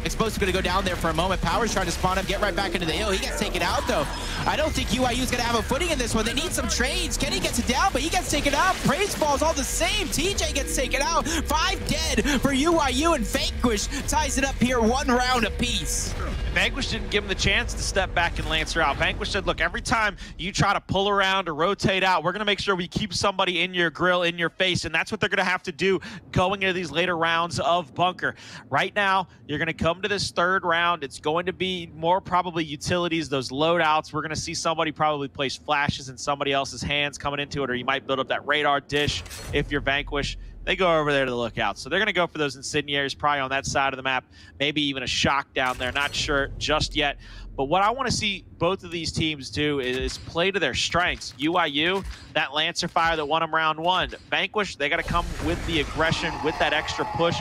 Xplosive gonna go down there for a moment. Powerz trying to spawn up, get right back into the hill. He gets taken out though. I don't think UYU's gonna have a footing in this one. They need some trades. Kenny gets it down, but he gets taken out. Praized falls all the same. TJ gets taken out. 5 dead for UYU, and Vanquish ties it up here 1 round apiece. Vanquish didn't give him the chance to step back and Lancer out. Vanquish said, look, every time you try to pull around or rotate out, we're going to make sure we keep somebody in your grill, in your face, and that's what they're going to have to do going into these later rounds of Bunker. Right now, you're going to come to this 3rd round. It's going to be more probably utilities, those loadouts. We're going to see somebody probably place flashes in somebody else's hands coming into it, or you might build up that radar dish if you're Vanquish. They go over there to the lookout. So they're going to go for those incendiaries probably on that side of the map, maybe even a shock down there. Not sure just yet. But what I want to see both of these teams do is play to their strengths. UYU, that Lancer fire that won them round 1. Vanquish, they got to come with the aggression, with that extra push.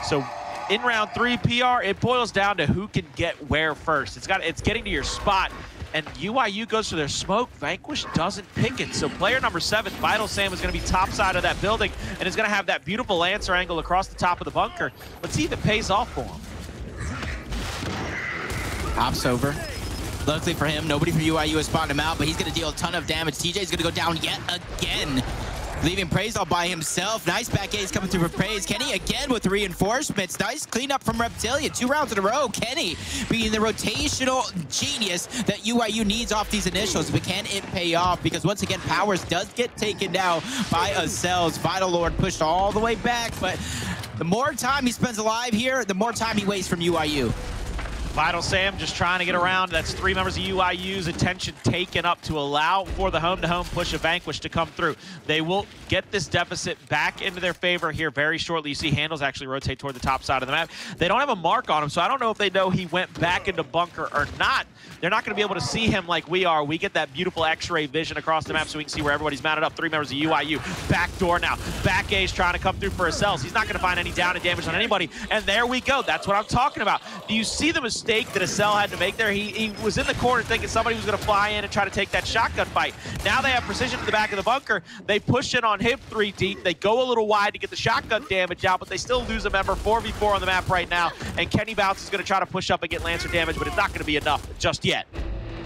So in round 3 PR, it boils down to who can get where first. It's getting to your spot. And UYU goes for their smoke. Vanquish doesn't pick it. So player number 7, Vital Sam, is going to be top side of that building and is going to have that beautiful Lancer angle across the top of the bunker. Let's see if it pays off for him. Hops over. Luckily for him, nobody from UYU has spawned him out, but he's going to deal a ton of damage. TJ's going to go down yet again, leaving Praized all by himself. Nice back A's coming through for Praized. Kenny again with reinforcements. Nice cleanup from Reptilian. 2 rounds in a row. Kenny being the rotational genius that UYU needs off these initials. But can it pay off? Because once again, Powerz does get taken down by Acells. Vital Lord pushed all the way back, but the more time he spends alive here, the more time he wastes from UYU. Vital Sam just trying to get around. That's 3 members of UYU's attention taken up to allow for the home-to-home push of Vanquish to come through. They will get this deficit back into their favor here very shortly. You see Hndles actually rotate toward the top side of the map. They don't have a mark on him, so I don't know if they know he went back into bunker or not. They're not going to be able to see him like we are. We get that beautiful X-ray vision across the map so we can see where everybody's mounted up. 3 members of UYU. Back door now. Back A's trying to come through for Acells. He's not going to find any down and damage on anybody. And there we go. That's what I'm talking about. Do you see the mistake that Acell had to make there? He was in the corner thinking somebody was going to fly in and try to take that shotgun fight. Now they have Precision to the back of the bunker. They push in on him 3 deep. They go a little wide to get the shotgun damage out, but they still lose a member. 4v4 on the map right now. And Kenny Bounce is going to try to push up and get Lancer damage, but it's not going to be enough just yet.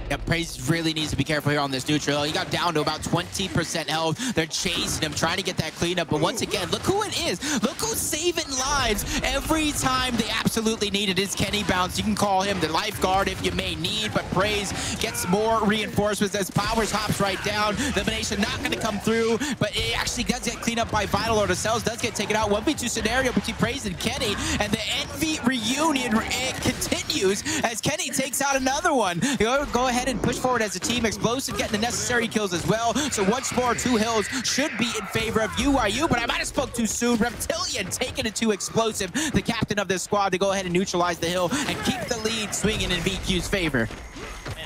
Yeah, Praized really needs to be careful here on this neutral. He got down to about 20% health. They're chasing him, trying to get that cleanup. But once again, look who it is. Look who's saving lives every time they absolutely need it. Is Kenny Bounce. You can call him the lifeguard if you may need, but Praized gets more reinforcements as Powerz hops right down. The Elimination not going to come through, but it actually does get cleaned up by Vital Lord. Acells does get taken out. 1v2 scenario between Praized and Kenny, and the Envy reunion continues as Kenny takes out another one. Go ahead and push forward as a team. Xplosive getting the necessary kills as well. So once more, 2 hills should be in favor of UYU, but I might have spoke too soon. Reptilian taking it to Xplosive, the captain of this squad, to go ahead and neutralize the hill and keep the lead swinging in VQ's favor.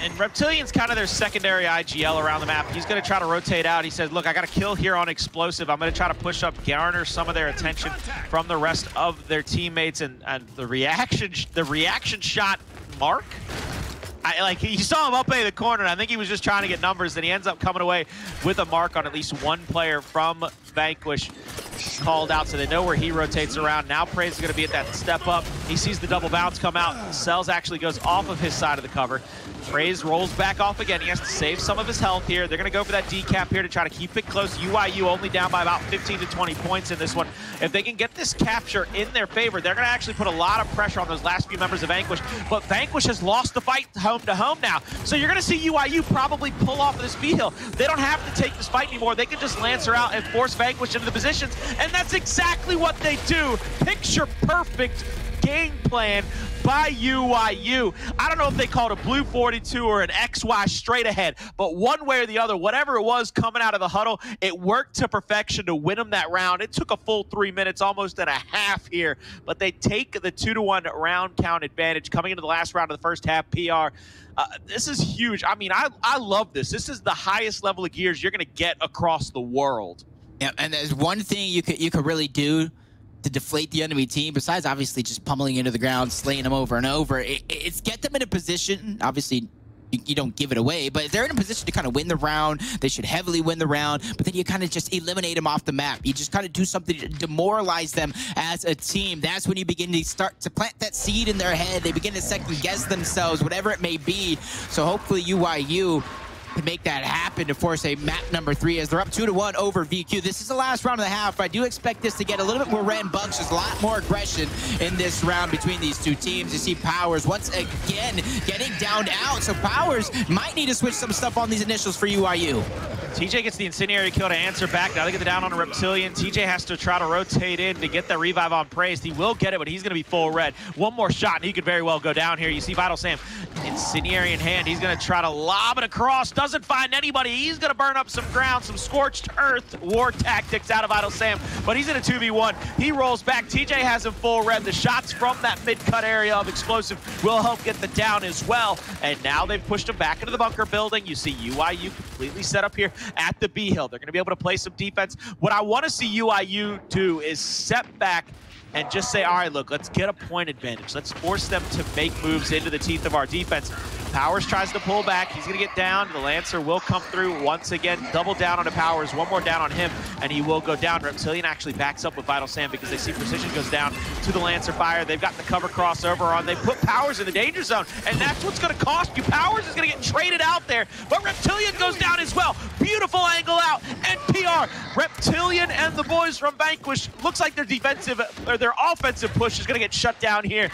And Reptilian's kind of their secondary IGL around the map. He's going to try to rotate out. He says, look, I got a kill here on Xplosive. I'm going to try to push up, garner some of their attention from the rest of their teammates. And the reaction shot mark, you saw him up in the corner, and I think he was just trying to get numbers, and he ends up coming away with a mark on at least 1 player from Vanquish called out, so they know where he rotates around. Now Praized is going to be at that step up. He sees the double bounce come out. Acells actually goes off of his side of the cover. Praized rolls back off again. He has to save some of his health here. They're going to go for that decap here to try to keep it close. UYU only down by about 15 to 20 points in this one. If they can get this capture in their favor, they're going to actually put a lot of pressure on those last few members of Vanquish. But Vanquish has lost the fight home to home now. So you're going to see UYU probably pull off of this B-hill. They don't have to take this fight anymore. They can just Lancer out and force Vanquish into the positions. And that's exactly what they do. Picture perfect game plan by UYU. I don't know if they called a blue 42 or an XY straight ahead, but one way or the other, whatever it was coming out of the huddle, it worked to perfection to win them that round. It took a full 3 minutes, almost and a half here, but they take the 2-1 round count advantage coming into the last round of the first half. PR, this is huge. I mean, I love this. This is the highest level of gears you're going to get across the world. Yeah, and there's one thing you could really do to deflate the enemy team, besides obviously just pummeling into the ground, slaying them over and over. It's get them in a position, obviously you don't give it away, but if they're in a position to kind of win the round, they should heavily win the round, but then you kind of just eliminate them off the map. You just kind of do something to demoralize them as a team. That's when you begin to start to plant that seed in their head. They begin to second guess themselves, whatever it may be. So hopefully UYU to make that happen to force a map number 3 as they're up 2-1 over VQ. This is the last round of the half. I do expect this to get a little bit more rambunctious. There's a lot more aggression in this round between these two teams. You see Powerz once again getting downed out. So Powerz might need to switch some stuff on these initials for UYU. TJ gets the incendiary kill to answer back. Now they get the down on a Reptilian. TJ has to try to rotate in to get the revive on Praized. He will get it, but he's going to be full red. One more shot, and he could very well go down here. You see Vital Sam, incendiary in hand. He's going to try to lob it across. Doesn't find anybody. He's going to burn up some ground, some scorched earth war tactics out of Vital Sam, but he's in a 2v1. He rolls back. TJ has him full red. The shots from that mid-cut area of Xplosive will help get the down as well. And now they've pushed him back into the bunker building. You see UYU completely set up here at the B hill. They're going to be able to play some defense. What I want to see UYU do is step back and just say, all right, look, let's get a point advantage. Let's force them to make moves into the teeth of our defense. Powerz tries to pull back. He's going to get down. The Lancer will come through once again. Double down onto Powerz. One more down on him, and he will go down. Reptilian actually backs up with Vital Sam because they see Precision goes down to the Lancer fire. They've got the cover crossover on. They put Powerz in the danger zone, and that's what's going to cost you. Powerz is going to get traded out there, but Reptilian goes down as well. Beautiful angle out, and PR. Reptilian and the boys from Vanquish, looks like their defensive, or their offensive push is going to get shut down here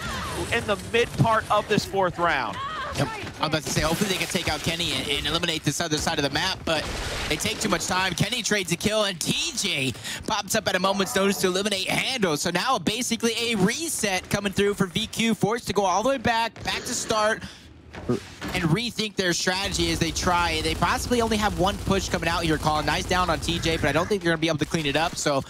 in the mid part of this 4th round. Yep. I'm about to say, hopefully they can take out Kenny and eliminate this other side of the map, but they take too much time. Kenny trades a kill, and TJ pops up at a moment's notice to eliminate Hndles. So now basically a reset coming through for VQ, forced to go all the way back to start, and rethink their strategy as they try. They possibly only have one push coming out here, Colin. Nice down on TJ, but I don't think they're going to be able to clean it up. So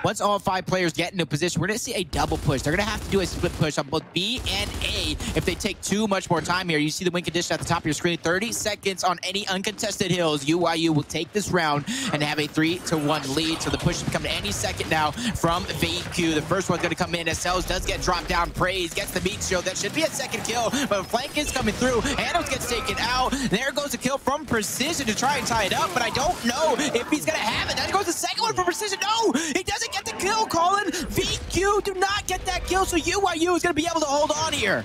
once all 5 players get into position, we're going to see a double push. They're going to have to do a split push on both B and A if they take too much more time here. You see the win condition at the top of your screen. 30 seconds on any uncontested hills. UYU will take this round and have a 3-1 lead. So the push is coming any second now from VQ. The first one's going to come in. Acells does get dropped down. Praized gets the meat shield. That should be a second kill, but flank is coming through. Hndles gets taken out. There goes a kill from Precision to try and tie it up, but I don't know if he's going to have it. That goes the second one from Precision. No, he doesn't get the kill, Colin. VQ do not get that kill, so UYU is going to be able to hold on here.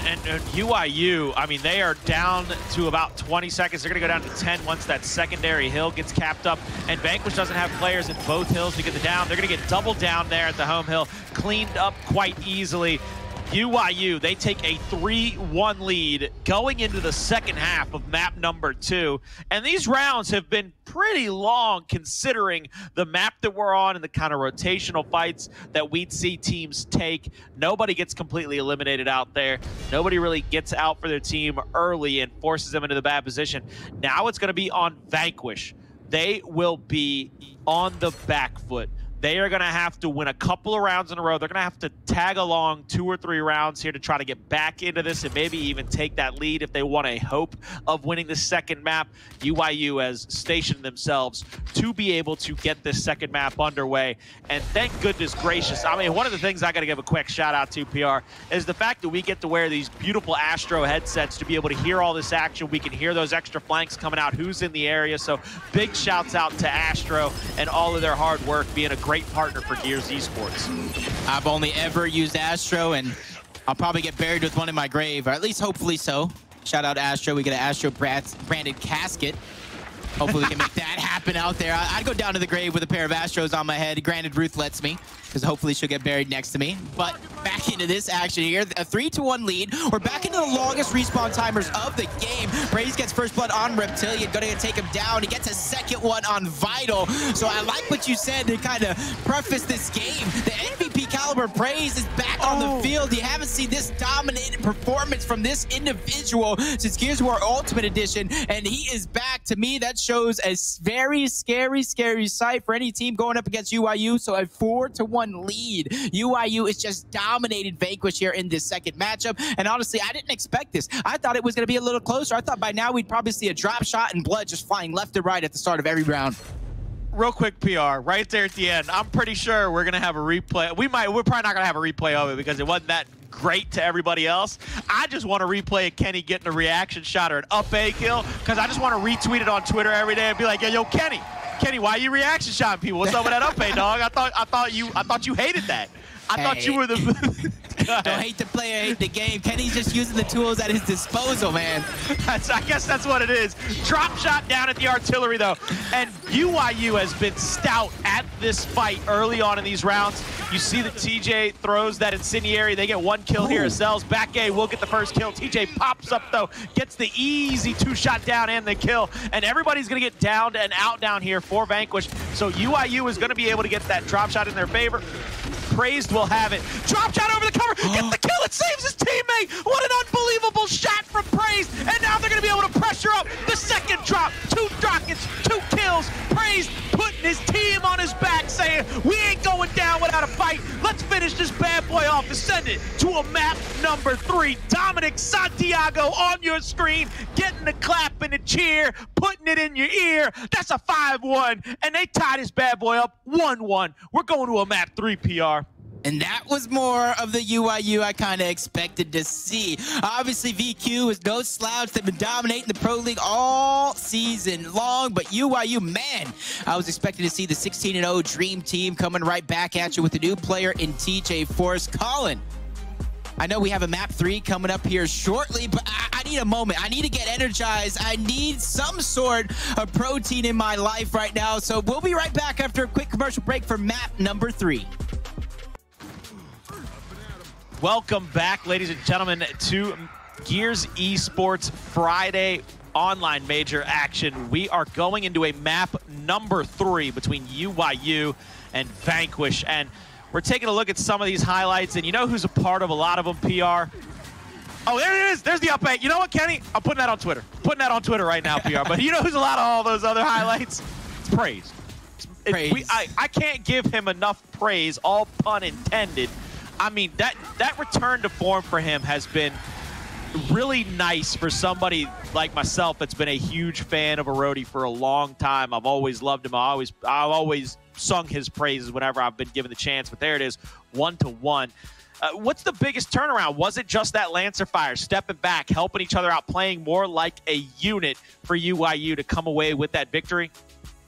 And UYU, I mean, they are down to about 20 seconds. They're going to go down to 10 once that secondary hill gets capped up. And Vanquish doesn't have players in both hills to get the down. They're going to get doubled down there at the home hill, cleaned up quite easily. UYU, they take a 3-1 lead going into the second half of map number 2. And these rounds have been pretty long considering the map that we're on and the kind of rotational fights that we'd see teams take. Nobody gets completely eliminated out there. Nobody really gets out for their team early and forces them into the bad position. Now it's going to be on Vanquish. They will be on the back foot. They are going to have to win a couple of rounds in a row. They're going to have to tag along 2 or 3 rounds here to try to get back into this and maybe even take that lead if they want a hope of winning the second map. UYU has stationed themselves to be able to get this second map underway. And thank goodness gracious. I mean, one of the things I got to give a quick shout out to, PR, is the fact that we get to wear these beautiful Astro headsets to be able to hear all this action. We can hear those extra flanks coming out, who's in the area. So big shouts out to Astro and all of their hard work being a great partner for Gears Esports. I've only ever used Astro, and I'll probably get buried with one in my grave, or at least hopefully so. Shout out Astro. We get an Astro branded casket. Hopefully we can make that happen out there. I'd go down to the grave with a pair of Astros on my head. Granted, Ruth lets me, because hopefully she'll get buried next to me. But back into this action here, a 3-1 lead. We're back into the longest respawn timers of the game. Praized gets first blood on Reptilian, going to take him down. He gets a second one on Vital. So I like what you said to kind of preface this game. The MVP caliber caliber. Praized is back on the field. You haven't seen this dominated performance from this individual since Gears of War Ultimate Edition, and he is back. To me, that shows a very scary sight for any team going up against UYU. So a 4-1 lead. UYU is just dominated Vanquish here in this second matchup, and honestly, I didn't expect this. I thought it was going to be a little closer. I thought by now we'd probably see a drop shot and blood just flying left and right at the start of every round. Real quick PR, right there at the end. I'm pretty sure we're gonna have a replay. We're probably not gonna have a replay of it because it wasn't that great to everybody else. I just want to replay Kenny getting a reaction shot or an up A kill because I just want to retweet it on Twitter every day and be like, yo, Kenny, why you reaction shotting people? What's up with that up A, dog? I thought you hated that. I thought you were the. Don't hate the player, hate the game. Kenny's just using the tools at his disposal, man. I guess that's what it is. Drop shot down at the artillery, though. And UYU has been stout at this fight early on in these rounds. You see that TJ throws that incendiary. They get one kill here. Acells back A will get the first kill. TJ pops up, though, gets the easy 2-shot down and the kill. And everybody's going to get downed and out down here for Vanquish. So UYU is going to be able to get that drop shot in their favor. Praized will have it. Drop shot over the cover. Gets the kill. It saves his teammate. What an unbelievable shot from Praized. And now they're going to be able to pressure up the second drop. 2 rockets, 2 kills. Praized putting his team on his back saying, we ain't going down without a fight. Let's finish this bad boy off and send it to a map number 3. Dominic Santiago on your screen, getting the clap and the cheer, putting it in your ear. That's a 5-1. And they tie this bad boy up 1-1. We're going to a map 3, PR. And that was more of the UYU I kind of expected to see. Obviously, VQ is no slouch. They've been dominating the Pro League all season long. But UYU, man, I was expecting to see the 16-0 Dream Team coming right back at you with a new player in TJ Force. Colin, I know we have a map 3 coming up here shortly, but I need a moment. I need to get energized. I need some sort of protein in my life right now. So we'll be right back after a quick commercial break for map number 3. Welcome back, ladies and gentlemen, to Gears Esports Friday online major action. We are going into a map number 3 between UYU and Vanquish, and we're taking a look at some of these highlights, and you know who's a part of a lot of them, PR? Oh, there it is. There's the up A. You know what, Kenny? I'm putting that on Twitter. Putting that on Twitter right now, PR. But you know who's a lot of all those other highlights? It's Praized. I can't give him enough praise, all pun intended. I mean, that return to form for him has been really nice for somebody like myself that's been a huge fan of Arodi for a long time. I've always loved him. I've always sung his praises whenever I've been given the chance. But there it is, 1-1. What's the biggest turnaround? Was it just that Lancer fire, stepping back, helping each other out, playing more like a unit for UYU to come away with that victory?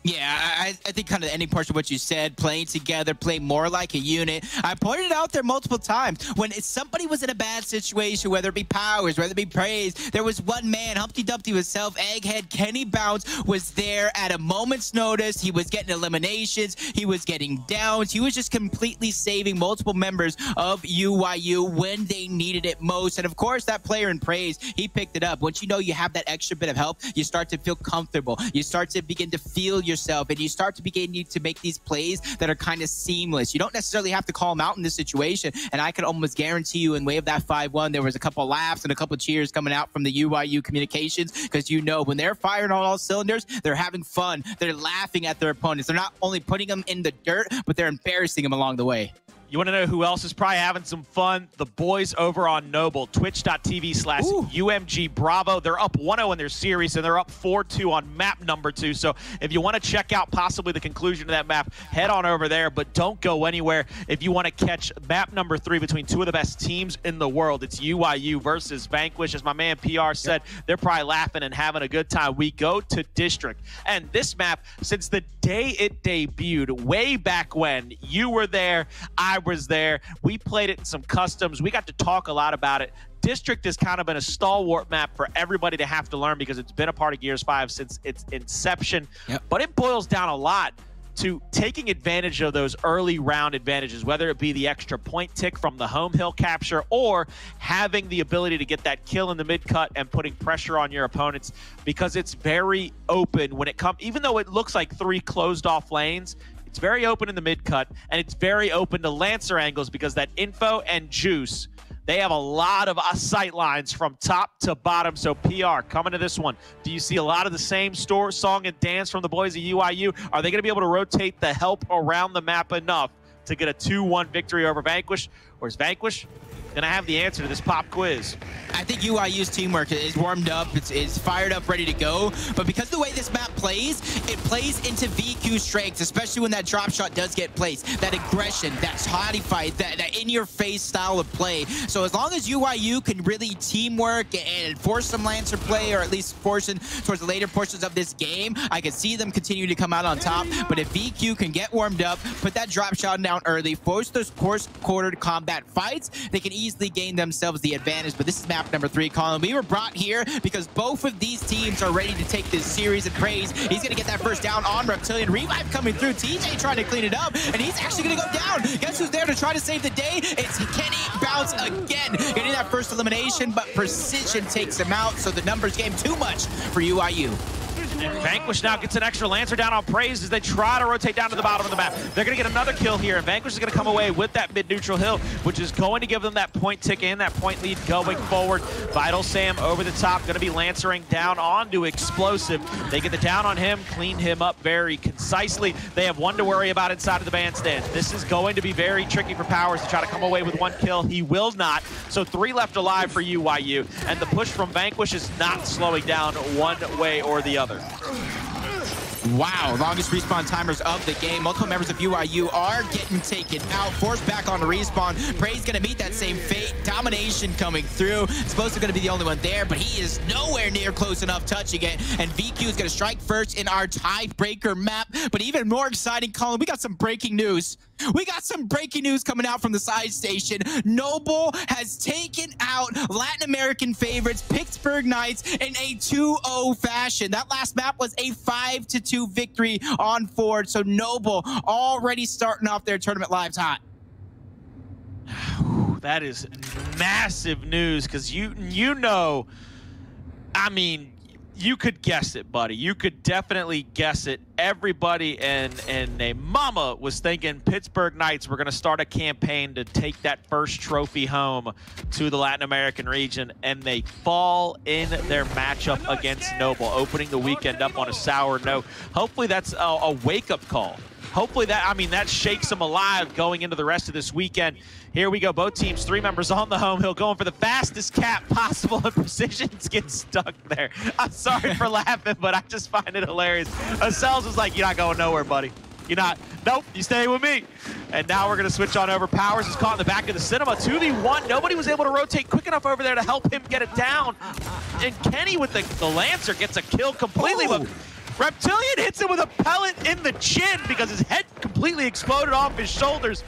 Yeah, I think kind of the ending portion of what you said, playing together, playing more like a unit. I pointed it out there multiple times. When somebody was in a bad situation, whether it be Powerz, whether it be Praized, there was one man, Humpty Dumpty himself, Egghead, Kenny Bounce, was there at a moment's notice. He was getting eliminations. He was getting downs. He was just completely saving multiple members of UYU when they needed it most. And of course, that player in Praized, he picked it up. Once you know you have that extra bit of help, you start to feel comfortable. You start to begin to feel yourself, and you start to begin to make these plays that are kind of seamless. You don't necessarily have to call them out in this situation, and I could almost guarantee you in way of that 5-1, there was a couple laughs and a couple cheers coming out from the UYU communications, because you know when they're firing on all cylinders, they're having fun. They're laughing at their opponents. They're not only putting them in the dirt, but they're embarrassing them along the way. You want to know who else is probably having some fun? The boys over on Noble, twitch.tv/UMG Bravo. They're up 1-0 in their series, and they're up 4-2 on map number 2. So if you want to check out possibly the conclusion of that map, head on over there, but don't go anywhere. If you want to catch map number 3 between two of the best teams in the world, it's UYU versus Vanquish. As my man PR said, they're probably laughing and having a good time. We go to District, and this map, since the day it debuted, way back when, you were there, I was there. We played it in some customs. We got to talk a lot about it. District has kind of been a stalwart map for everybody to have to learn because it's been a part of Gears 5 since its inception. But it boils down a lot to taking advantage of those early round advantages, whether it be the extra point tick from the home hill capture or having the ability to get that kill in the mid cut and putting pressure on your opponents, because it's very open when it comes, even though it looks like 3 closed off lanes, It's very open in the mid-cut, and it's very open to Lancer angles because that info and juice, they have a lot of sight lines from top to bottom. So PR, coming to this one, do you see a lot of the same song and dance from the boys at UYU? Are they going to be able to rotate the help around the map enough to get a 2-1 victory over Vanquish? Or is Vanquish going to have the answer to this pop quiz? I think UYU's teamwork is warmed up, it's fired up, ready to go. But because of the way this map plays, it plays into VQ's strengths, especially when that drop shot does get placed. That aggression, that toddy fight, that in-your-face style of play. So as long as UYU can really teamwork and force some Lancer play, or at least force in towards the later portions of this game, I can see them continue to come out on top. But if VQ can get warmed up, put that drop shot down early, force those quartered combat fights, they can easily gain themselves the advantage. But this is map number 3, Colin. We were brought here because both of these teams are ready to take this series. And Praized, he's going to get that first down on Reptilian. Revive coming through. TJ trying to clean it up, and he's actually going to go down. Guess who's there to try to save the day? It's Kenny Bounce again, getting that first elimination, but Precision takes him out, so the numbers game too much for UYU. And Vanquish now gets an extra Lancer down on Praized as they try to rotate down to the bottom of the map. They're going to get another kill here, and Vanquish is going to come away with that mid-neutral hill, which is going to give them that point tick in, that point lead going forward. Vital Sam over the top, going to be Lancering down onto Xplosive. They get the down on him, clean him up very concisely. They have one to worry about inside of the bandstand. This is going to be very tricky for Powerz to try to come away with 1 kill. He will not. So 3 left alive for UYU, and the push from Vanquish is not slowing down one way or the other. Wow, longest respawn timers of the game. Multiple members of UYU are getting taken out, forced back on the respawn. Praized gonna meet that same fate. Domination coming through. Xplosive gonna be the only one there, but he is nowhere near close enough touching it. And VQ is gonna strike first in our tiebreaker map. But even more exciting, Colin, we got some breaking news. We got some breaking news coming out from the side station. Noble has taken out Latin American favorites, Pittsburgh Knights, in a 2-0 fashion. That last map was a 5-2 victory on Ford. So Noble already starting off their tournament lives hot. That is massive news, because you know, I mean, you could guess it, buddy. You could definitely guess it. Everybody and a mama was thinking Pittsburgh Knights were going to start a campaign to take that first trophy home to the Latin American region, and they fall in their matchup against Noble, opening the weekend up on a sour note. Hopefully that's a wake-up call. Hopefully that, I mean, that shakes them alive going into the rest of this weekend. Here we go, both teams, 3 members on the home hill, going for the fastest cap possible, and Precision's getting stuck there. I'm sorry for laughing, but I just find it hilarious. Acells was like, you're not going nowhere, buddy. You're not. Nope, you stay with me. And now we're going to switch on over. Powerz is caught in the back of the cinema. 2v1. Nobody was able to rotate quick enough over there to help him get it down. And Kenny with the Lancer gets a kill completely. But Reptilian hits him with a pellet in the chin because his head completely exploded off his shoulders.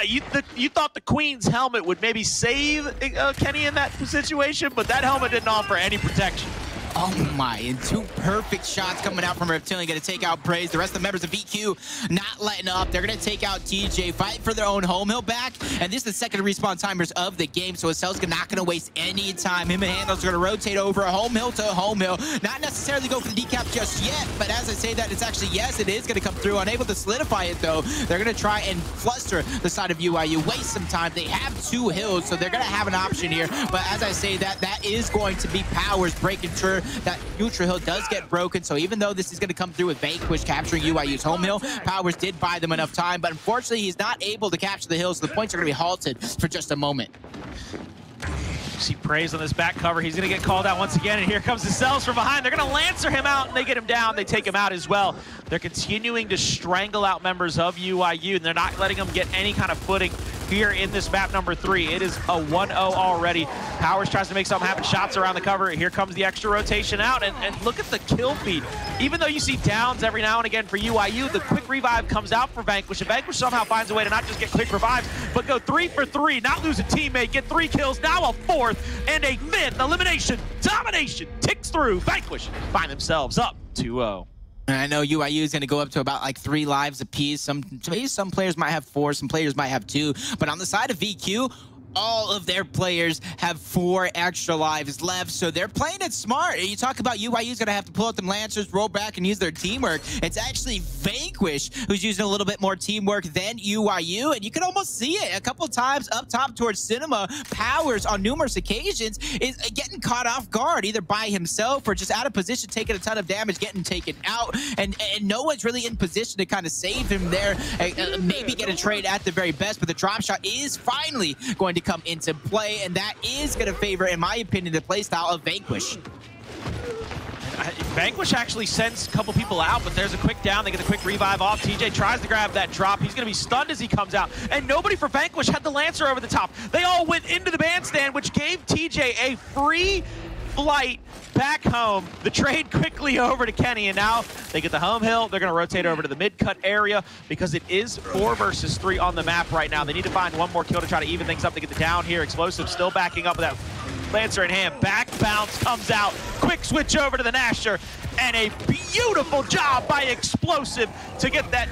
You thought the Queen's helmet would maybe save Kenny in that situation, but that helmet didn't offer any protection. Oh my, and 2 perfect shots coming out from Reptilian. Gonna take out Praized. The rest of the members of VQ not letting up. They're gonna take out TJ, fight for their own home hill back. And this is the second respawn timers of the game, so Acells not gonna waste any time. Him and Hndles are gonna rotate over a home hill to a home hill. Not necessarily go for the decap just yet, but as I say that, it's actually, yes, it is gonna come through. Unable to solidify it though. They're gonna try and fluster the side of UYU, waste some time. They have 2 hills, so they're gonna have an option here. But as I say that, that is going to be Powerz breaking sure that neutral hill does get broken. So even though this is going to come through with Vanquish capturing UYU's home hill, Powerz did buy them enough time, but unfortunately he's not able to capture the hill, so the points are going to be halted for just a moment. See Praized on this back cover. He's going to get called out once again, and here comes Acells from behind. They're going to Lancer him out, and they get him down. They take him out as well. They're continuing to strangle out members of UYU, and they're not letting them get any kind of footing here in this map number 3. It is a 1-0 already. Powerz tries to make something happen. Shots around the cover. Here comes the extra rotation out, and look at the kill feed. Even though you see downs every now and again for UYU, the quick revive comes out for Vanquish, and Vanquish somehow finds a way to not just get quick revives, but go 3 for 3, not lose a teammate, get 3 kills, now a 4th, and a 5th elimination. Domination ticks through. Vanquish find themselves up 2-0. And I know UYU is going to go up to about like 3 lives apiece. Some players might have 4, some players might have 2. But on the side of VQ, all of their players have 4 extra lives left, so they're playing it smart. You talk about UYU's going to have to pull out them Lancers, roll back, and use their teamwork. It's actually Vanquish who's using a little bit more teamwork than UYU, and you can almost see it a couple times up top towards Cinema. Powerz on numerous occasions is getting caught off guard, either by himself or just out of position, taking a ton of damage, getting taken out, and no one's really in position to kind of save him there. Maybe get a trade at the very best, but the drop shot is finally going to come into play, and that is going to favor, in my opinion, the playstyle of Vanquish. Vanquish actually sends a couple people out, but there's a quick down. They get a quick revive off. TJ tries to grab that drop. He's going to be stunned as he comes out, and nobody for Vanquish had the Lancer over the top. They all went into the bandstand, which gave TJ a free flight back home. The trade quickly over to Kenny, and now they get the home hill. They're going to rotate over to the mid-cut area because it is 4 versus 3 on the map right now. They need to find one more kill to try to even things up to get the down here. Xplosive still backing up with that Lancer in hand. Back bounce comes out. Quick switch over to the Nasher, and a beautiful job by Xplosive to get that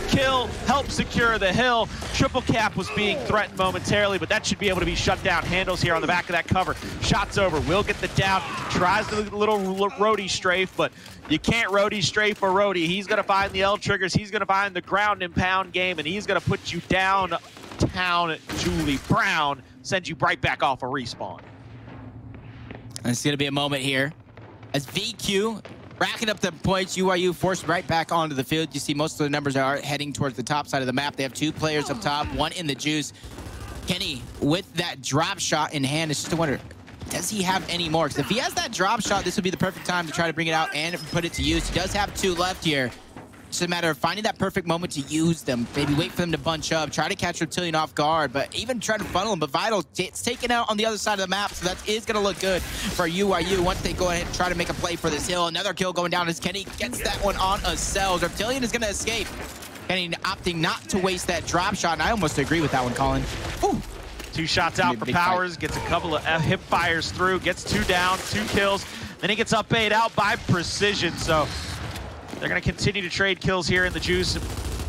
kill, help secure the hill. Triple cap was being threatened momentarily, but that should be able to be shut down. Hndles here on the back of that cover. Shots over, will get the down. Tries the little roadie strafe, but you can't roadie strafe for roadie. He's going to find the L triggers. He's going to find the ground and pound game, and he's going to put you downtown. Julie Brown sends you right back off a respawn. It's going to be a moment here as VQ racking up the points. UYU forced right back onto the field. You see most of the numbers are heading towards the top side of the map. They have 2 players up top, 1 in the juice. Kenny, with that drop shot in hand, it's just a wonder, does he have any more? Because if he has that drop shot, this would be the perfect time to try to bring it out and put it to use. He does have 2 left here. It's a matter of finding that perfect moment to use them. Maybe wait for them to bunch up, try to catch Reptilian off guard, but even try to funnel him. But Vital, it's taken out on the other side of the map, so that is going to look good for UYU once they go ahead and try to make a play for this hill. Another kill going down as Kenny gets that one on Acells. Reptilian is going to escape. Kenny opting not to waste that drop shot, and I almost agree with that one, Colin. Ooh. 2 shots out for Powerz, gets a couple of hip fires through, gets 2 down, 2 kills. Then he gets up 8 out by Precision, so they're going to continue to trade kills here in the juice.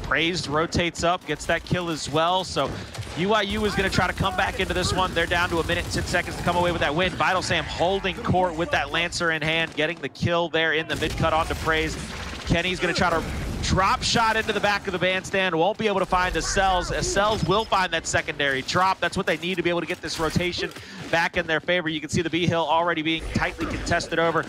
Praized rotates up, gets that kill as well. So UYU is going to try to come back into this one. They're down to 1 minute and 10 seconds to come away with that win. Vital Sam holding court with that Lancer in hand, getting the kill there in the mid-cut onto Praized. Kenny's going to try to drop shot into the back of the bandstand. Won't be able to find Acells. Acells will find that secondary drop. That's what they need to be able to get this rotation back in their favor. You can see the B-Hill already being tightly contested over.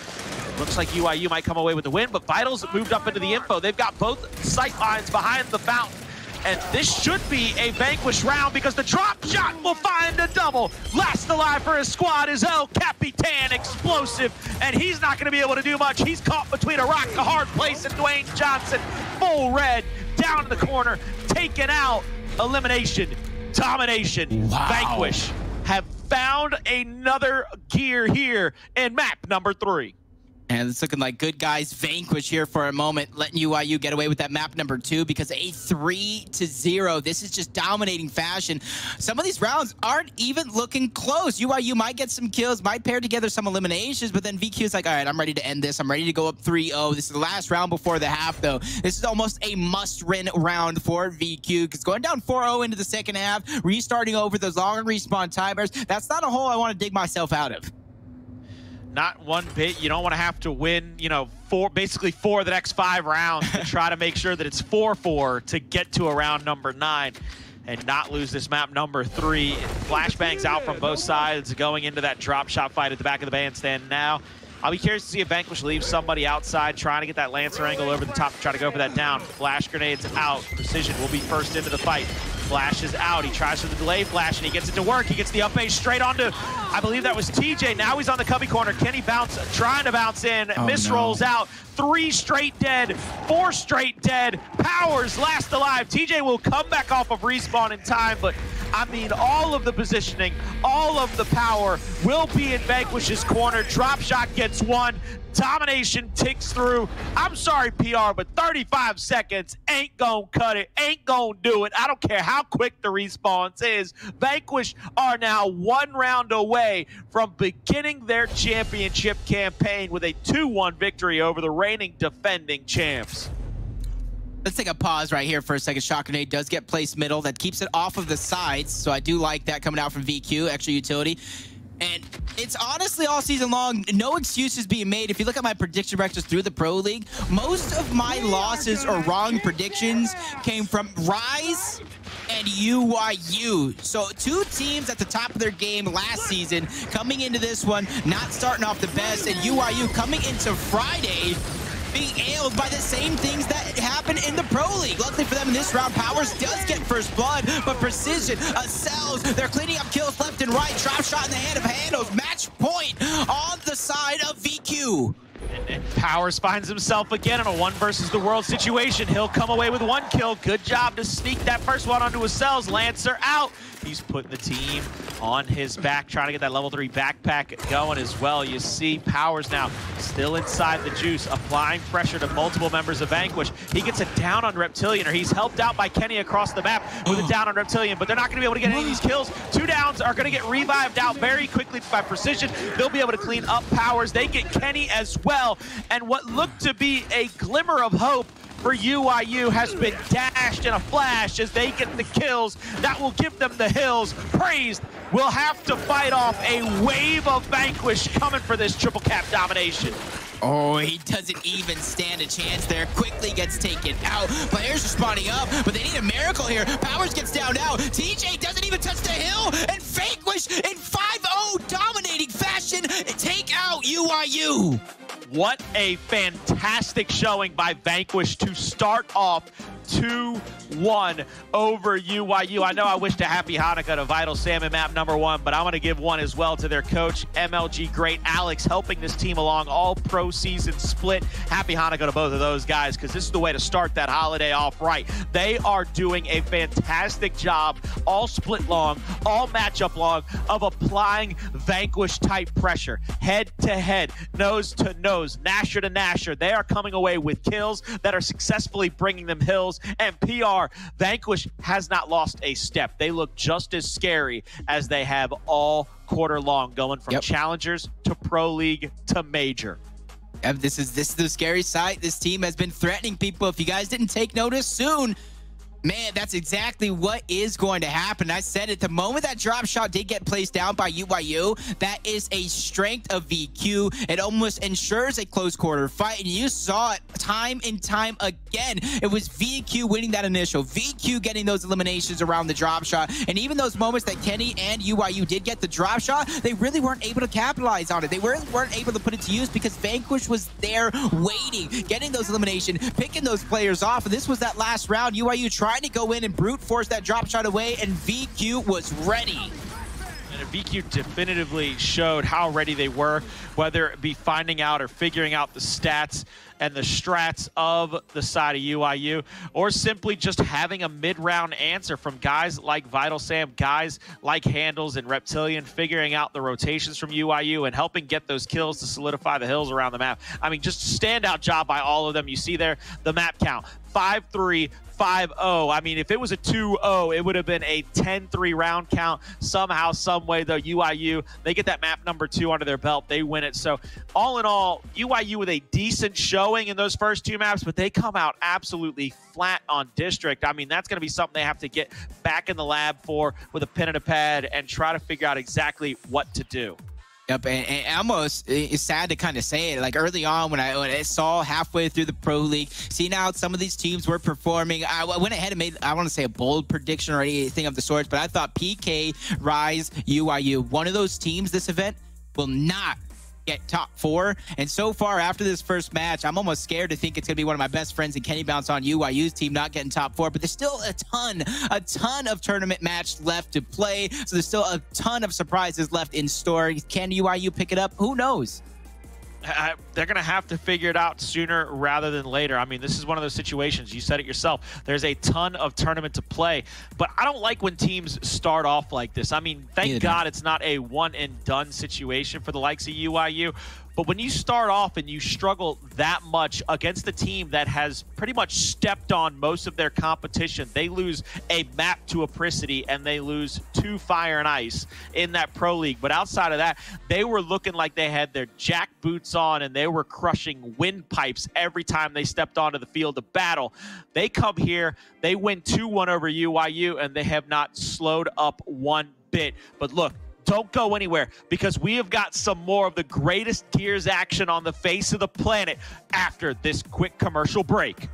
Looks like UYU might come away with the win, but Vital's moved up into the info. They've got both sight lines behind the fountain. And this should be a Vanquish round because the drop shot will find a double. Last alive for his squad is El Capitan Xplosive, and he's not going to be able to do much. He's caught between a rock, a hard place, and Dwayne Johnson. Full red, down in the corner, taken out. Elimination, domination. Wow. Vanquish have found another gear here in map number 3. And it's looking like good guys Vanquish here for a moment, letting UYU get away with that map number 2 because a 3-0. This is just dominating fashion. Some of these rounds aren't even looking close. UYU might get some kills, might pair together some eliminations, but then VQ's like, all right, I'm ready to end this. I'm ready to go up 3-0. This is the last round before the half, though. This is almost a must-win round for VQ because going down 4-0 into the second half, restarting over those long respawn timers, that's not a hole I want to dig myself out of. Not one bit. You don't want to have to win, you know, basically 4 of the next 5 rounds to try to make sure that it's 4-4 to get to a round number 9 and not lose this map number 3. Flashbangs out from both sides going into that drop shot fight at the back of the bandstand now. I'll be curious to see if Vanquish leaves somebody outside trying to get that Lancer angle over the top to try to go for that down. Flash grenades out. Precision will be first into the fight. Flash is out. He tries for the delay flash, and he gets it to work. He gets the up A straight onto, I believe that was TJ. Now he's on the cubby corner. Kenny trying to bounce in. Rolls out. 3 straight dead. 4 straight dead. Powerz last alive. TJ will come back off of respawn in time, but I mean, all of the positioning, all of the power will be in Vanquish's corner. Drop shot gets 1. Domination ticks through. I'm sorry, PR, but 35 seconds ain't gonna cut it, ain't gonna do it. I don't care how quick the response is. Vanquish are now 1 round away from beginning their championship campaign with a 2-1 victory over the reigning defending champs. Let's take a pause right here for a second. Shock Grenade does get placed middle. That keeps it off of the sides. So I do like that coming out from VQ, extra utility. And it's honestly all season long, no excuses being made. If you look at my prediction records through the Pro League, most of my losses or wrong predictions came from Rise and UYU. So two teams at the top of their game last season, coming into this one, not starting off the best, and UYU coming into Friday being ailed by the same things that happened in the Pro League. Luckily for them in this round, Powerz does get first blood, but Precision, Acells, they're cleaning up kills left and right. Drop shot in the hand of Hndles. Match point on the side of VQ. And Powerz finds himself again in a one versus the world situation. He'll come away with one kill. Good job to sneak that first one onto Acells. Lancer out. He's putting the team on his back, trying to get that level 3 backpack going as well. You see Powerz now still inside the juice, applying pressure to multiple members of Vanquish. He gets a down on Reptilian, or he's helped out by Kenny across the map with a down on Reptilian, but they're not going to be able to get any of these kills. 2 downs are going to get revived out very quickly by Precision. They'll be able to clean up Powerz. They get Kenny as well, and what looked to be a glimmer of hope for UYU has been dashed in a flash as they get the kills that will give them the hills. Praized will have to fight off a wave of Vanquish coming for this triple cap domination. Oh, he doesn't even stand a chance there. Quickly gets taken out. Players are spawning up, but they need a miracle here. Powerz gets down now. TJ doesn't even touch the hill, and Vanquish in 5-0 dominating fashion take out UYU. What a fantastic showing by Vanquish to start off 2-1 over UYU. I know I wish to Happy Hanukkah to Vital Salmon map #1, but I'm going to give one as well to their coach, MLG great Alex, helping this team along all pro season split. Happy Hanukkah to both of those guys, because this is the way to start that holiday off right. They are doing a fantastic job all split long, all matchup long, of applying Vanquish type pressure. Head to head, nose to nose, Nasher to Nasher. They are coming away with kills that are successfully bringing them hills. And PR, Vanquish has not lost a step. They look just as scary as they have all quarter long, going from challengers to pro league to major. This is the scary side. This team has been threatening people. If you guys didn't take notice soon, man, that's exactly what is going to happen. I said it, the moment that drop shot did get placed down by UYU, that is a strength of VQ. It almost ensures a close quarter fight, and you saw it time and time again. It was VQ winning that initial, VQ getting those eliminations around the drop shot, and even those moments that Kenny and UYU did get the drop shot, they really weren't able to capitalize on it. They really weren't able to put it to use because Vanquish was there waiting, getting those eliminations, picking those players off, and this was that last round. UYU trying to go in and brute force that drop shot away, and VQ was ready. And VQ definitively showed how ready they were, whether it be finding out or figuring out the stats and the strats of the side of UYU, or simply just having a mid-round answer from guys like Vital Sam, guys like Hndles and Reptilian, figuring out the rotations from UYU and helping get those kills to solidify the hills around the map. I mean, just a standout job by all of them. You see there the map count, 5-3, 5-0. I mean, if it was a 2-0, it would have been a 10-3 round count. Somehow, some way, though, UYU, they get that map #2 under their belt. They win it. So, all in all, UYU with a decent showing in those first 2 maps, but they come out absolutely flat on District. I mean, that's going to be something they have to get back in the lab for with a pen and a pad and try to figure out exactly what to do. Yep, and almost it's sad to kind of say it. Like early on, when I saw halfway through the Pro League, seeing how some of these teams were performing, I went ahead and made, I want to say, a bold prediction or anything of the sorts, but I thought PK, Rise, UYU, one of those teams this event will not get top 4. And so far, after this first match, I'm almost scared to think it's going to be one of my best friends and Kenny Bounce on UYU's team not getting top 4, but there's still a ton of tournament match left to play. So there's still a ton of surprises left in store. Can UYU pick it up? Who knows? They're going to have to figure it out sooner rather than later. I mean, this is one of those situations. You said it yourself. There's a ton of tournament to play, but I don't like when teams start off like this. I mean, thank God it's not a one-and-done situation for the likes of UYU, But when you start off and you struggle that much against a team that has pretty much stepped on most of their competition, they lose a map to Apricity and they lose 2 Fire and Ice in that Pro League. But outside of that, they were looking like they had their jack boots on and they were crushing windpipes every time they stepped onto the field of battle. They come here, they win 2-1 over UYU, and they have not slowed up one bit. But look, don't go anywhere, because we have got some more of the greatest Gears action on the face of the planet after this quick commercial break.